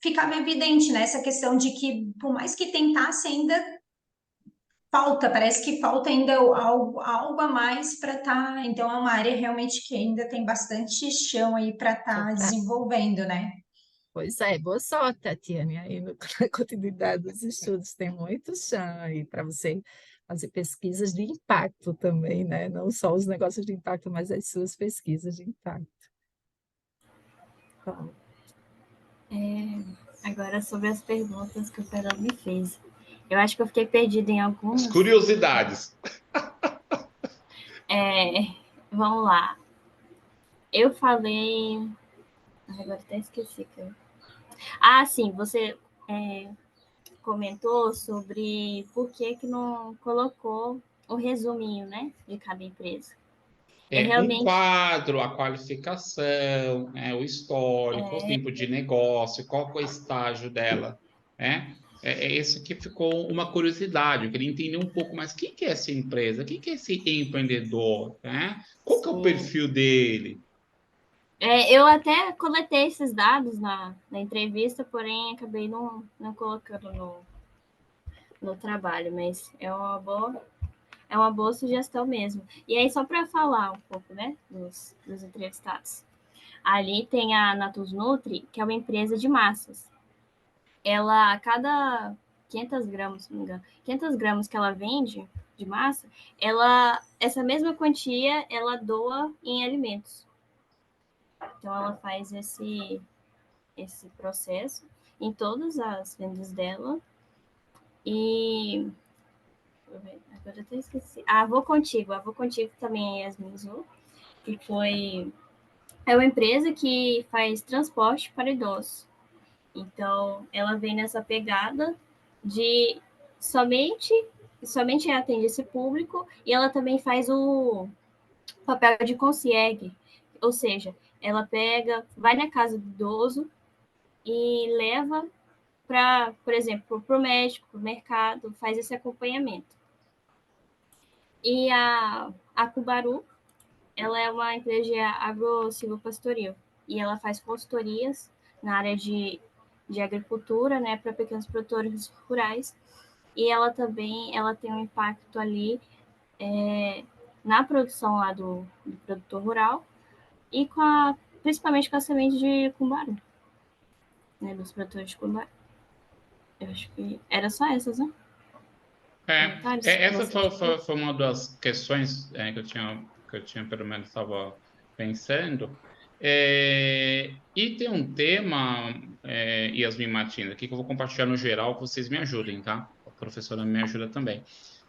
ficava evidente, né, essa questão de que, por mais que tentasse, ainda parece que falta ainda algo a mais para estar. Então, é uma área realmente que ainda tem bastante chão aí para estar desenvolvendo, né? Pois é, boa sorte, Tatiane, aí na continuidade dos estudos. Tem muito chão aí para você fazer pesquisas de impacto também, né? Não só os negócios de impacto, mas as suas pesquisas de impacto. Bom, Agora, sobre as perguntas que o Fernando me fez. Eu acho que eu fiquei perdida em algumas. As curiosidades. Vamos lá. Eu falei. Agora até esqueci. Sim, você comentou sobre por que não colocou o resuminho, né, de cada empresa. Um quadro, a qualificação, o histórico, o tempo de negócio, qual que é o estágio dela, né? Isso que ficou uma curiosidade, eu queria entender um pouco mais quem que é essa empresa, quem que é esse empreendedor, né? Qual que é o perfil dele? Eu até coletei esses dados na entrevista, porém acabei não colocando no trabalho, mas é uma boa sugestão mesmo. E aí, só para falar um pouco, né, dos entrevistados. Ali tem a Natus Nutri, que é uma empresa de massas. Ela, a cada 500 gramas, se não me engano, 500 gramas que ela vende de massa, essa mesma quantia, ela doa em alimentos. Então, ela faz esse processo em todas as vendas dela. E agora até esqueci. A Vou Contigo também é Yasmin Zu, que é uma empresa que faz transporte para idosos. Então, ela vem nessa pegada de somente atende esse público e ela também faz o papel de concierge, ou seja, ela vai na casa do idoso e leva para, por exemplo, para o médico, para o mercado, faz esse acompanhamento. E a Cubaru, ela é uma empresa de agro-silvopastoril e ela faz consultorias na área de agricultura, né, para pequenos produtores rurais. E ela também tem um impacto ali na produção lá do produtor rural e principalmente com a semente de cumbaru, né, dos produtores de cumbaru. Eu acho que era só essas, né? Essa foi uma das questões que eu tinha pelo menos estava pensando. E tem um tema, Yasmin Martins, aqui que eu vou compartilhar no geral, que vocês me ajudem, tá? A professora me ajuda também.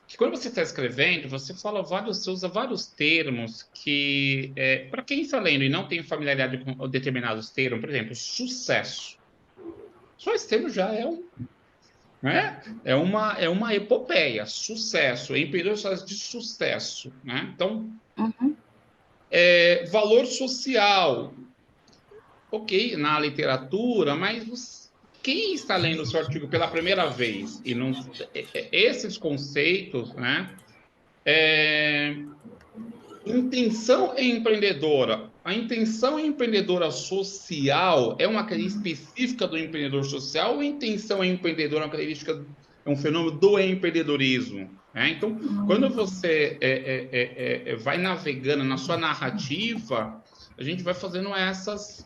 Que quando você está escrevendo, você você usa vários termos que, para quem está lendo e não tem familiaridade com determinados termos, por exemplo, sucesso. Só esse termo já é né? É uma epopeia, sucesso, empreendedorismo de sucesso, né? Então, Uhum. valor social, ok, na literatura, mas quem está lendo o seu artigo pela primeira vez e não esses conceitos, né? Intenção empreendedora. A intenção empreendedora social é uma característica específica do empreendedor social ou a intenção empreendedora é uma característica, é um fenômeno do empreendedorismo? Né? Então, quando você vai navegando na sua narrativa, a gente vai fazendo essas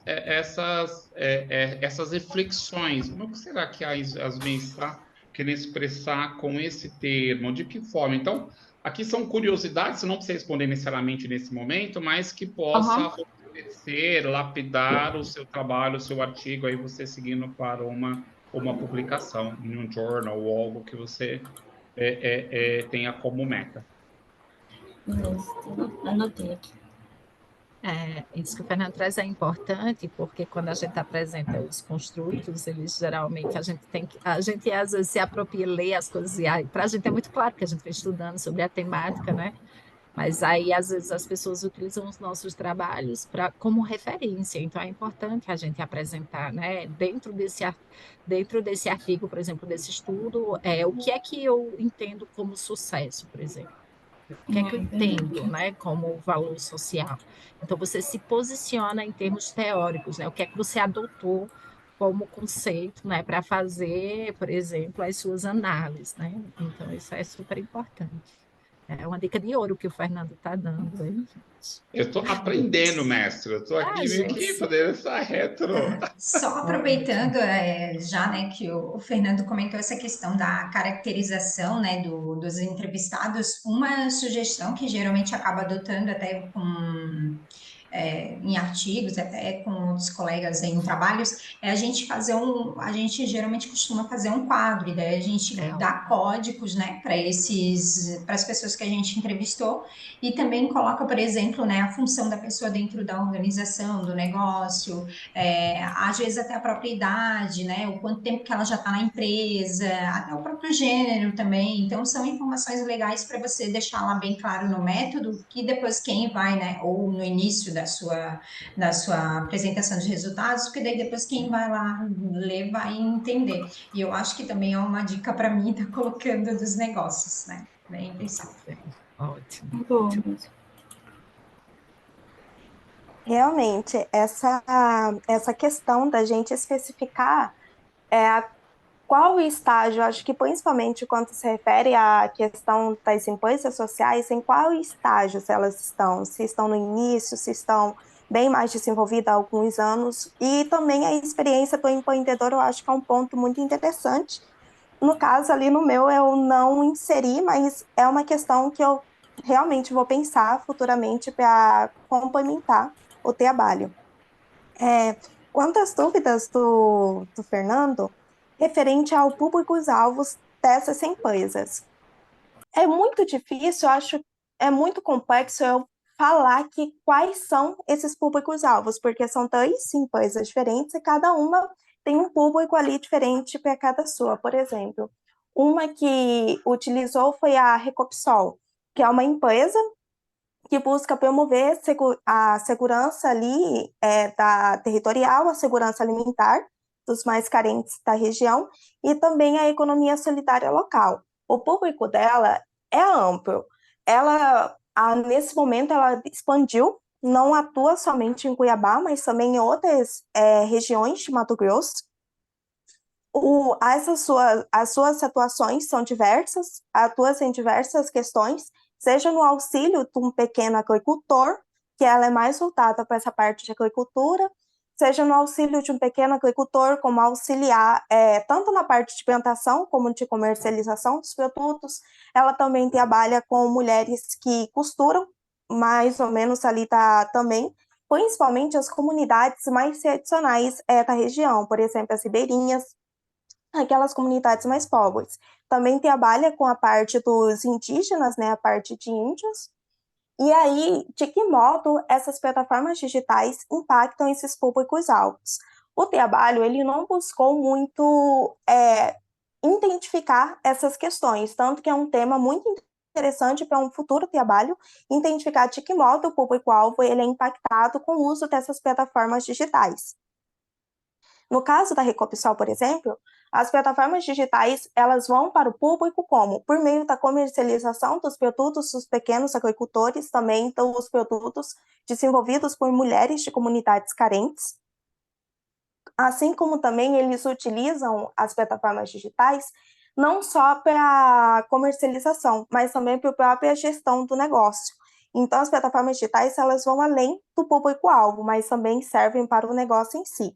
reflexões. Como é que será que a Yasmin está querendo expressar com esse termo? De que forma? Então, aqui são curiosidades, você não precisa responder necessariamente nesse momento, mas que possa Uhum. fortalecer, lapidar o seu trabalho, o seu artigo, aí você seguindo para uma publicação em um journal ou algo que você tenha como meta. Beleza, anotei aqui. Isso que o Fernando traz é importante, porque quando a gente apresenta os construtos, eles geralmente a gente às vezes se apropria, lê as coisas, e para a gente é muito claro que a gente vem estudando sobre a temática, né? Mas aí, às vezes, as pessoas utilizam os nossos trabalhos como referência. Então, é importante a gente apresentar, né, dentro desse artigo, por exemplo, desse estudo, o que é que eu entendo como sucesso, por exemplo. O que é que eu entendo, né, como valor social? Então, você se posiciona em termos teóricos, né? O que é que você adotou como conceito, né, para fazer, por exemplo, as suas análises, né? Então, isso é super importante. É uma dica de ouro que o Fernando está dando aí, gente. Eu estou aprendendo, mestre. Eu estou aqui meio que Gente, fazendo essa retro. Só aproveitando, já, né, que o Fernando comentou essa questão da caracterização, né, dos entrevistados, uma sugestão que geralmente acaba adotando até em artigos, até com outros colegas em trabalhos, é a gente geralmente costuma fazer um quadro, e daí a gente dá códigos, né, para as pessoas que a gente entrevistou, e também coloca, por exemplo, né, a função da pessoa dentro da organização, do negócio, às vezes até a própria idade, né? O quanto tempo que ela já está na empresa, até o próprio gênero também. Então, são informações legais para você deixar lá bem claro no método, que depois quem vai, né? Ou no início da sua apresentação de resultados, porque daí depois quem vai lá ler vai entender. E eu acho que também é uma dica para mim estar colocando dos negócios, né? Bem pensado. ótimo. Bom, Realmente, essa questão da gente especificar qual estágio, acho que principalmente quando se refere à questão das empresas sociais, em qual estágio elas estão, se estão no início, se estão bem mais desenvolvidas há alguns anos, e também a experiência do empreendedor, eu acho que é um ponto muito interessante. No caso ali no meu, eu não inseri, mas é uma questão que eu realmente vou pensar futuramente para complementar o trabalho. Quanto às dúvidas do Fernando, referente ao públicos-alvos dessas empresas, é muito difícil, eu acho, é muito complexo eu falar que quais são esses públicos-alvos, porque são 3 empresas diferentes e cada uma tem um público ali diferente para cada sua. Por exemplo, uma que utilizou foi a Recopsol, que é uma empresa que busca promover a segurança ali da territorial, a segurança alimentar dos mais carentes da região e também a economia solidária local. O público dela é amplo. Nesse momento, ela expandiu, não atua somente em Cuiabá, mas também em outras regiões de Mato Grosso. As suas atuações são diversas, atua em diversas questões, seja no auxílio de um pequeno agricultor, que ela é mais voltada para essa parte de agricultura, seja no auxílio de um pequeno agricultor, como auxiliar tanto na parte de plantação como de comercialização dos produtos. Ela também trabalha com mulheres que costuram, mais ou menos ali também, principalmente as comunidades mais tradicionais da região, por exemplo, as ribeirinhas, aquelas comunidades mais pobres. Também trabalha com a parte dos indígenas, né, a parte de índios. E aí, de que modo essas plataformas digitais impactam esses públicos-alvos? O trabalho, ele não buscou muito identificar essas questões, tanto que é um tema muito interessante para um futuro trabalho, identificar de que modo o público-alvo ele é impactado com o uso dessas plataformas digitais. No caso da Recopsol, por exemplo, as plataformas digitais elas vão para o público como? Por meio da comercialização dos produtos dos pequenos agricultores, também dos produtos desenvolvidos por mulheres de comunidades carentes, assim como também eles utilizam as plataformas digitais não só para comercialização, mas também para a própria gestão do negócio. Então, as plataformas digitais elas vão além do público-alvo, mas também servem para o negócio em si.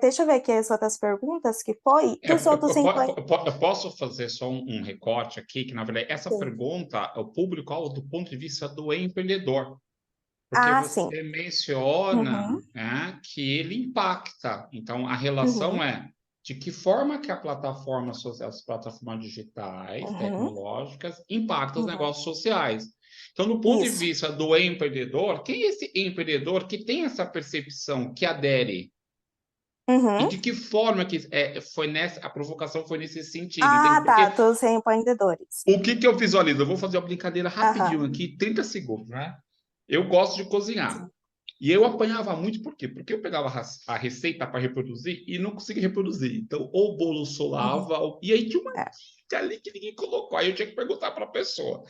Deixa eu ver aqui as outras perguntas que foi. Dos outros eu posso fazer só um recorte aqui, que na verdade essa Sim. pergunta é o público-alvo do ponto de vista do empreendedor. Porque você sim. menciona né, que ele impacta. Então, a relação é de que forma que as plataformas digitais, tecnológicas, impactam os negócios sociais. Então, do ponto de vista do empreendedor, quem é esse empreendedor que tem essa percepção, que adere? E de que forma que a provocação foi nesse sentido? Dos empreendedores. O que eu visualizo? Eu vou fazer uma brincadeira rapidinho aqui, 30 segundos, né? Eu gosto de cozinhar. E eu apanhava muito, por quê? Porque eu pegava a receita para reproduzir e não conseguia reproduzir. Então, ou o bolo solava, e aí tinha uma dica ali que ninguém colocou. Aí eu tinha que perguntar para a pessoa.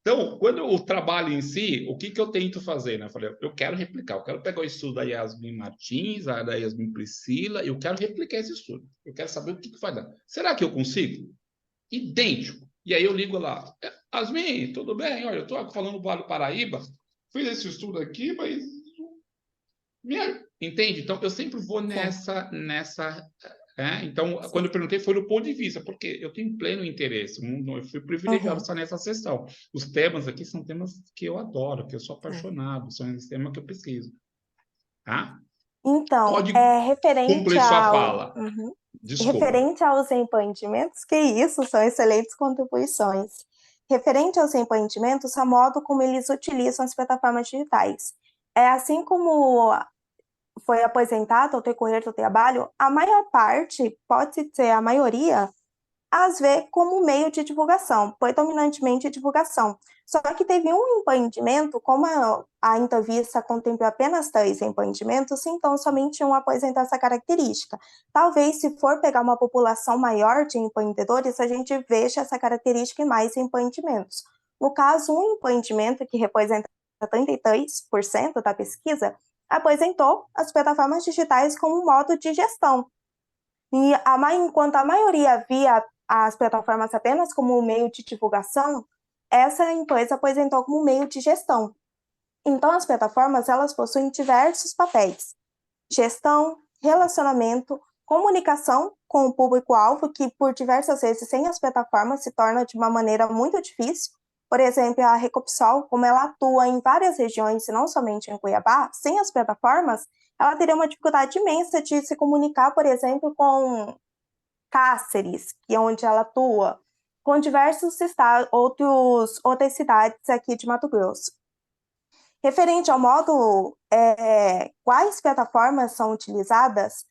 Então, quando o trabalho em si, o que eu tento fazer? Né? Eu falei, eu quero replicar, eu quero pegar o estudo da Yasmin Martins, da Yasmin Priscila, e eu quero replicar esse estudo. Eu quero saber o que vai dar. Será que eu consigo? Idêntico. E aí eu ligo lá, Yasmin, tudo bem? Olha, eu estou falando do Vale do Paraíba, fiz esse estudo aqui, mas... Entende? Então, eu sempre vou nessa então, quando eu perguntei, foi do ponto de vista, porque eu tenho pleno interesse, eu fui privilegiado estar nessa sessão. Os temas aqui são temas que eu adoro, que eu sou apaixonado, são os temas que eu pesquiso. Tá? Então, pode referente cumprir sua fala. Desculpa. Referente aos empreendimentos, que isso, são excelentes contribuições. Referente aos empreendimentos, a modo como eles utilizam as plataformas digitais. Assim como foi aposentado ao decorrer do trabalho, a maior parte, pode ser a maioria, as vê como meio de divulgação, predominantemente divulgação. Só que teve um empreendimento, como a entrevista contemplou apenas 3 empreendimentos, então somente um apresentou essa característica. Talvez, se for pegar uma população maior de empreendedores, a gente veja essa característica em mais empreendimentos. No caso, um empreendimento que representa 33% da pesquisa, apresentou as plataformas digitais como um modo de gestão. E enquanto a maioria via as plataformas apenas como um meio de divulgação, essa empresa apresentou como um meio de gestão. Então, as plataformas elas possuem diversos papéis: gestão, relacionamento, comunicação com o público-alvo, que por diversas vezes sem as plataformas se torna de uma maneira muito difícil. Por exemplo, a Recopsol, como ela atua em várias regiões, e não somente em Cuiabá, sem as plataformas, ela teria uma dificuldade imensa de se comunicar, por exemplo, com Cáceres, que é onde ela atua, com diversos outras cidades aqui de Mato Grosso. Referente ao modo quais plataformas são utilizadas,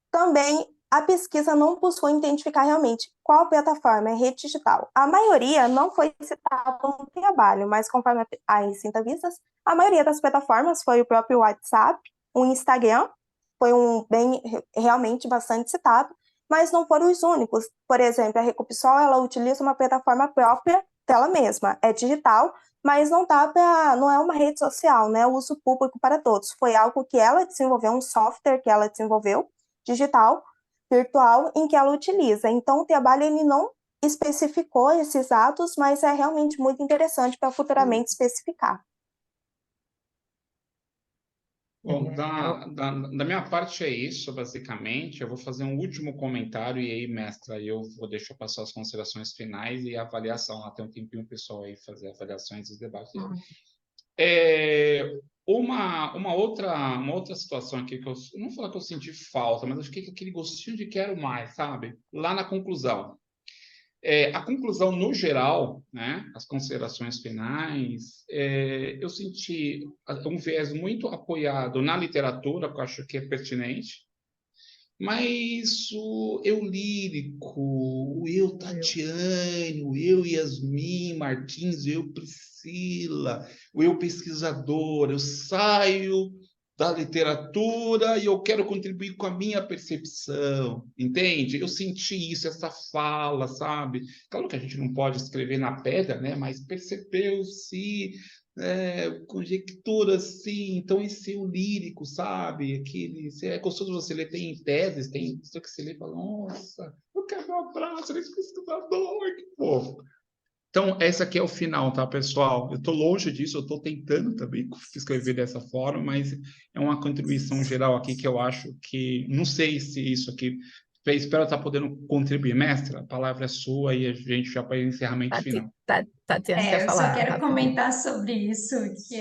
também a pesquisa não buscou identificar realmente qual plataforma é rede digital. A maioria não foi citada no trabalho, mas conforme as entrevistas, a maioria das plataformas foi o próprio WhatsApp, o Instagram, foi realmente bastante citado, mas não foram os únicos. Por exemplo, a Recopsol, ela utiliza uma plataforma própria dela mesma, é digital, mas não é uma rede social, né? O uso público para todos. Foi algo que ela desenvolveu, um software que ela desenvolveu, digital, virtual, em que ela utiliza. Então, o trabalho ele não especificou esses dados, mas é realmente muito interessante para futuramente especificar. Bom, da minha parte é isso, basicamente. Eu vou fazer um último comentário e aí, mestra, eu vou deixar passar as considerações finais e a avaliação. Até um tempinho o pessoal aí fazer avaliações e debates. Uma outra situação aqui que eu não vou falar que eu senti falta, mas acho que aquele gostinho de quero mais, sabe? Lá na conclusão. A conclusão, no geral, né, as considerações finais, eu senti um viés muito apoiado na literatura, que eu acho que é pertinente, Mas o eu lírico, o eu Tatiane, o eu Yasmin Martins, o eu Priscila, o eu pesquisador, eu saio da literatura e eu quero contribuir com a minha percepção, entende? Eu senti isso, essa fala, sabe? Claro que a gente não pode escrever na pedra, né? Mas percebeu-se conjectura, sim, então esse é o lírico, sabe? Aquele, é gostoso você ler, tem teses, tem isso que você lê e fala, nossa, eu quero um abraço nesse pesquisador, que fofo. Então, essa aqui é o final, tá, pessoal? Eu estou longe disso, eu estou tentando também escrever dessa forma, mas é uma contribuição geral aqui que eu acho que, não sei se isso aqui, espero estar podendo contribuir. Mestra, a palavra é sua e a gente já para o encerramento final. Tatiana quer Eu só falar quero rapidinho. comentar sobre isso, que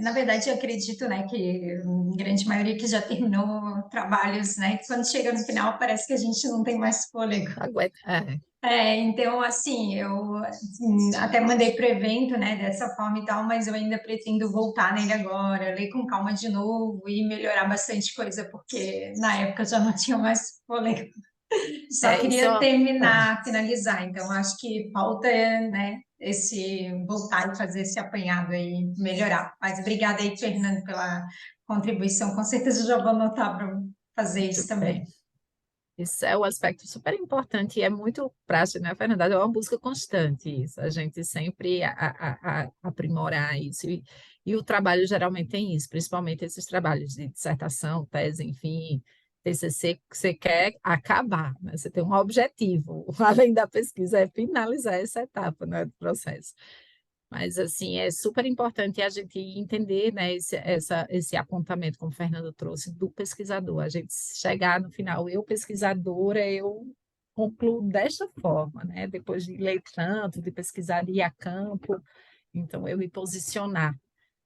na verdade, eu acredito, né, que a grande maioria que já terminou trabalhos, né, que quando chega no final parece que a gente não tem mais fôlego. Aguenta. Então, assim, eu até mandei para o evento, né, dessa forma e tal, mas eu ainda pretendo voltar nele agora, ler com calma de novo e melhorar bastante coisa, porque na época eu já não tinha mais fôlego. Só Isso queria terminar, finalizar. Então, acho que falta, né, esse voltar e fazer esse apanhado aí, melhorar. Mas obrigada aí, Fernando, pela contribuição. Com certeza eu já vou anotar para fazer isso muito bem. também. Isso é um aspecto super importante e é muito prático, né, Fernanda? É uma busca constante isso, a gente sempre aprimorar isso. E o trabalho geralmente tem isso, principalmente esses trabalhos de dissertação, tese, enfim, TCC, que você quer acabar, né? Você tem um objetivo, além da pesquisa, é finalizar essa etapa, né, do processo. Mas, assim, é super importante a gente entender, né, esse apontamento, como o Fernando trouxe, do pesquisador. A gente chegar no final, eu pesquisadora, eu concluo desta forma, né, depois de ler tanto, de pesquisar, de ir a campo, então eu me posicionar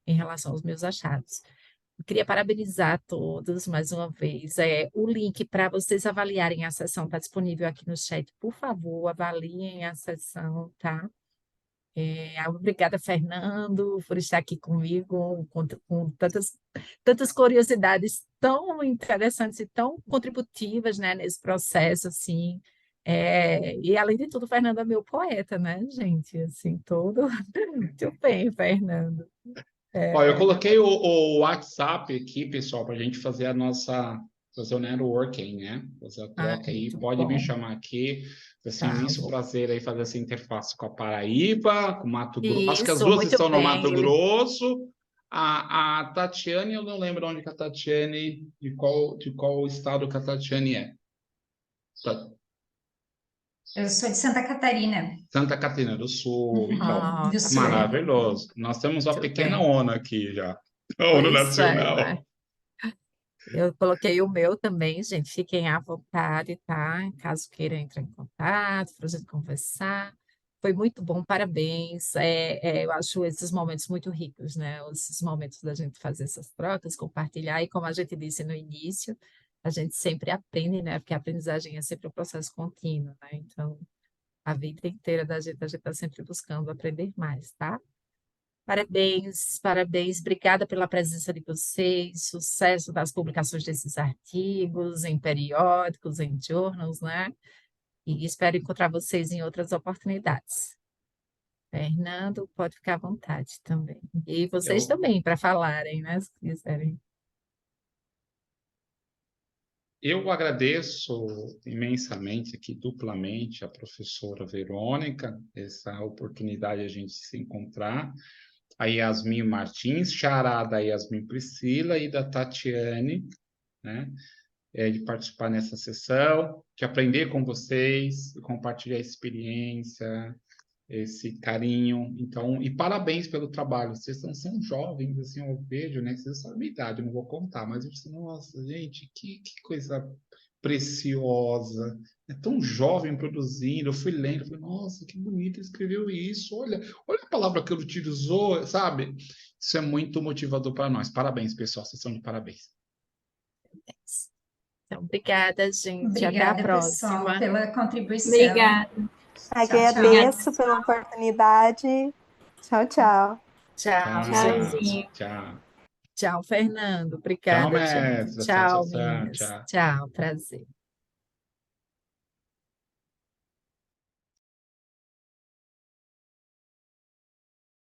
em relação aos meus achados. Eu queria parabenizar a todos mais uma vez. O link para vocês avaliarem a sessão está disponível aqui no chat. Por favor, avaliem a sessão, tá? Obrigada, Fernando, por estar aqui comigo, com tantas curiosidades tão interessantes e tão contributivas, né, nesse processo, assim. E, além de tudo, Fernando é meu poeta, né, gente? Assim, todo... Muito bem, Fernando. Ó, eu coloquei o WhatsApp aqui, pessoal, para a gente fazer fazer o networking, né? Fazer a troca aí. Muito Pode me bom. chamar aqui. Assim, um Tá, imenso prazer aí fazer essa interface com a Paraíba, com o Mato Grosso. Acho que as Isso, duas muito estão no bem. Mato Grosso. A Tatiane, eu não lembro onde que a Tatiane, de qual estado que a Tatiane é. Eu sou de Santa Catarina. Santa Catarina do Sul. Então, Do Tá Sul. bem. maravilhoso. Nós temos uma Muito pequena bem. ONU aqui já. A ONU Pois é, Nacional. né? Eu coloquei o meu também, gente. Fiquem à vontade, tá? Caso queiram entrar em contato, para a gente conversar. Foi muito bom, parabéns. Eu acho esses momentos muito ricos, né? Esses momentos da gente fazer essas trocas, compartilhar. E como a gente disse no início, a gente sempre aprende, né? Porque a aprendizagem é sempre um processo contínuo, né? Então, a vida inteira da gente, a gente está sempre buscando aprender mais, tá? Parabéns, parabéns. Obrigada pela presença de vocês. Sucesso das publicações desses artigos em periódicos, em journals, né? E espero encontrar vocês em outras oportunidades. Fernando, pode ficar à vontade também. E vocês Eu, também, para falarem, né? Se quiserem. eu agradeço imensamente aqui, duplamente, a professora Verônica, essa oportunidade de a gente se encontrar. A Yasmin Martins, xará da Yasmin Priscila e da Tatiane, né? De participar nessa sessão, de aprender com vocês, compartilhar a experiência, esse carinho. Então, e parabéns pelo trabalho. Vocês são jovens, assim, eu vejo, né? Vocês sabem a minha idade, eu não vou contar, mas eu disse, nossa, gente, que coisa preciosa. É tão jovem produzindo. Eu fui lendo, falei, nossa, que bonito escreveu isso. Olha a palavra que ele utilizou, sabe? Isso é muito motivador para nós. Parabéns, pessoal. Vocês são de parabéns. Então, obrigada, gente. Até a Obrigada, pessoal, próxima. pela contribuição. Obrigada. Tchau, tchau. Agradeço pela oportunidade. Tchau, tchau. Tchau, Tchau, gente. Tchauzinho. tchau. Tchau, Fernando. Tchau, Obrigada, gente. mestre. Tchau, tchau, Tchau, tchau, meninas. tchau. Tchau, prazer.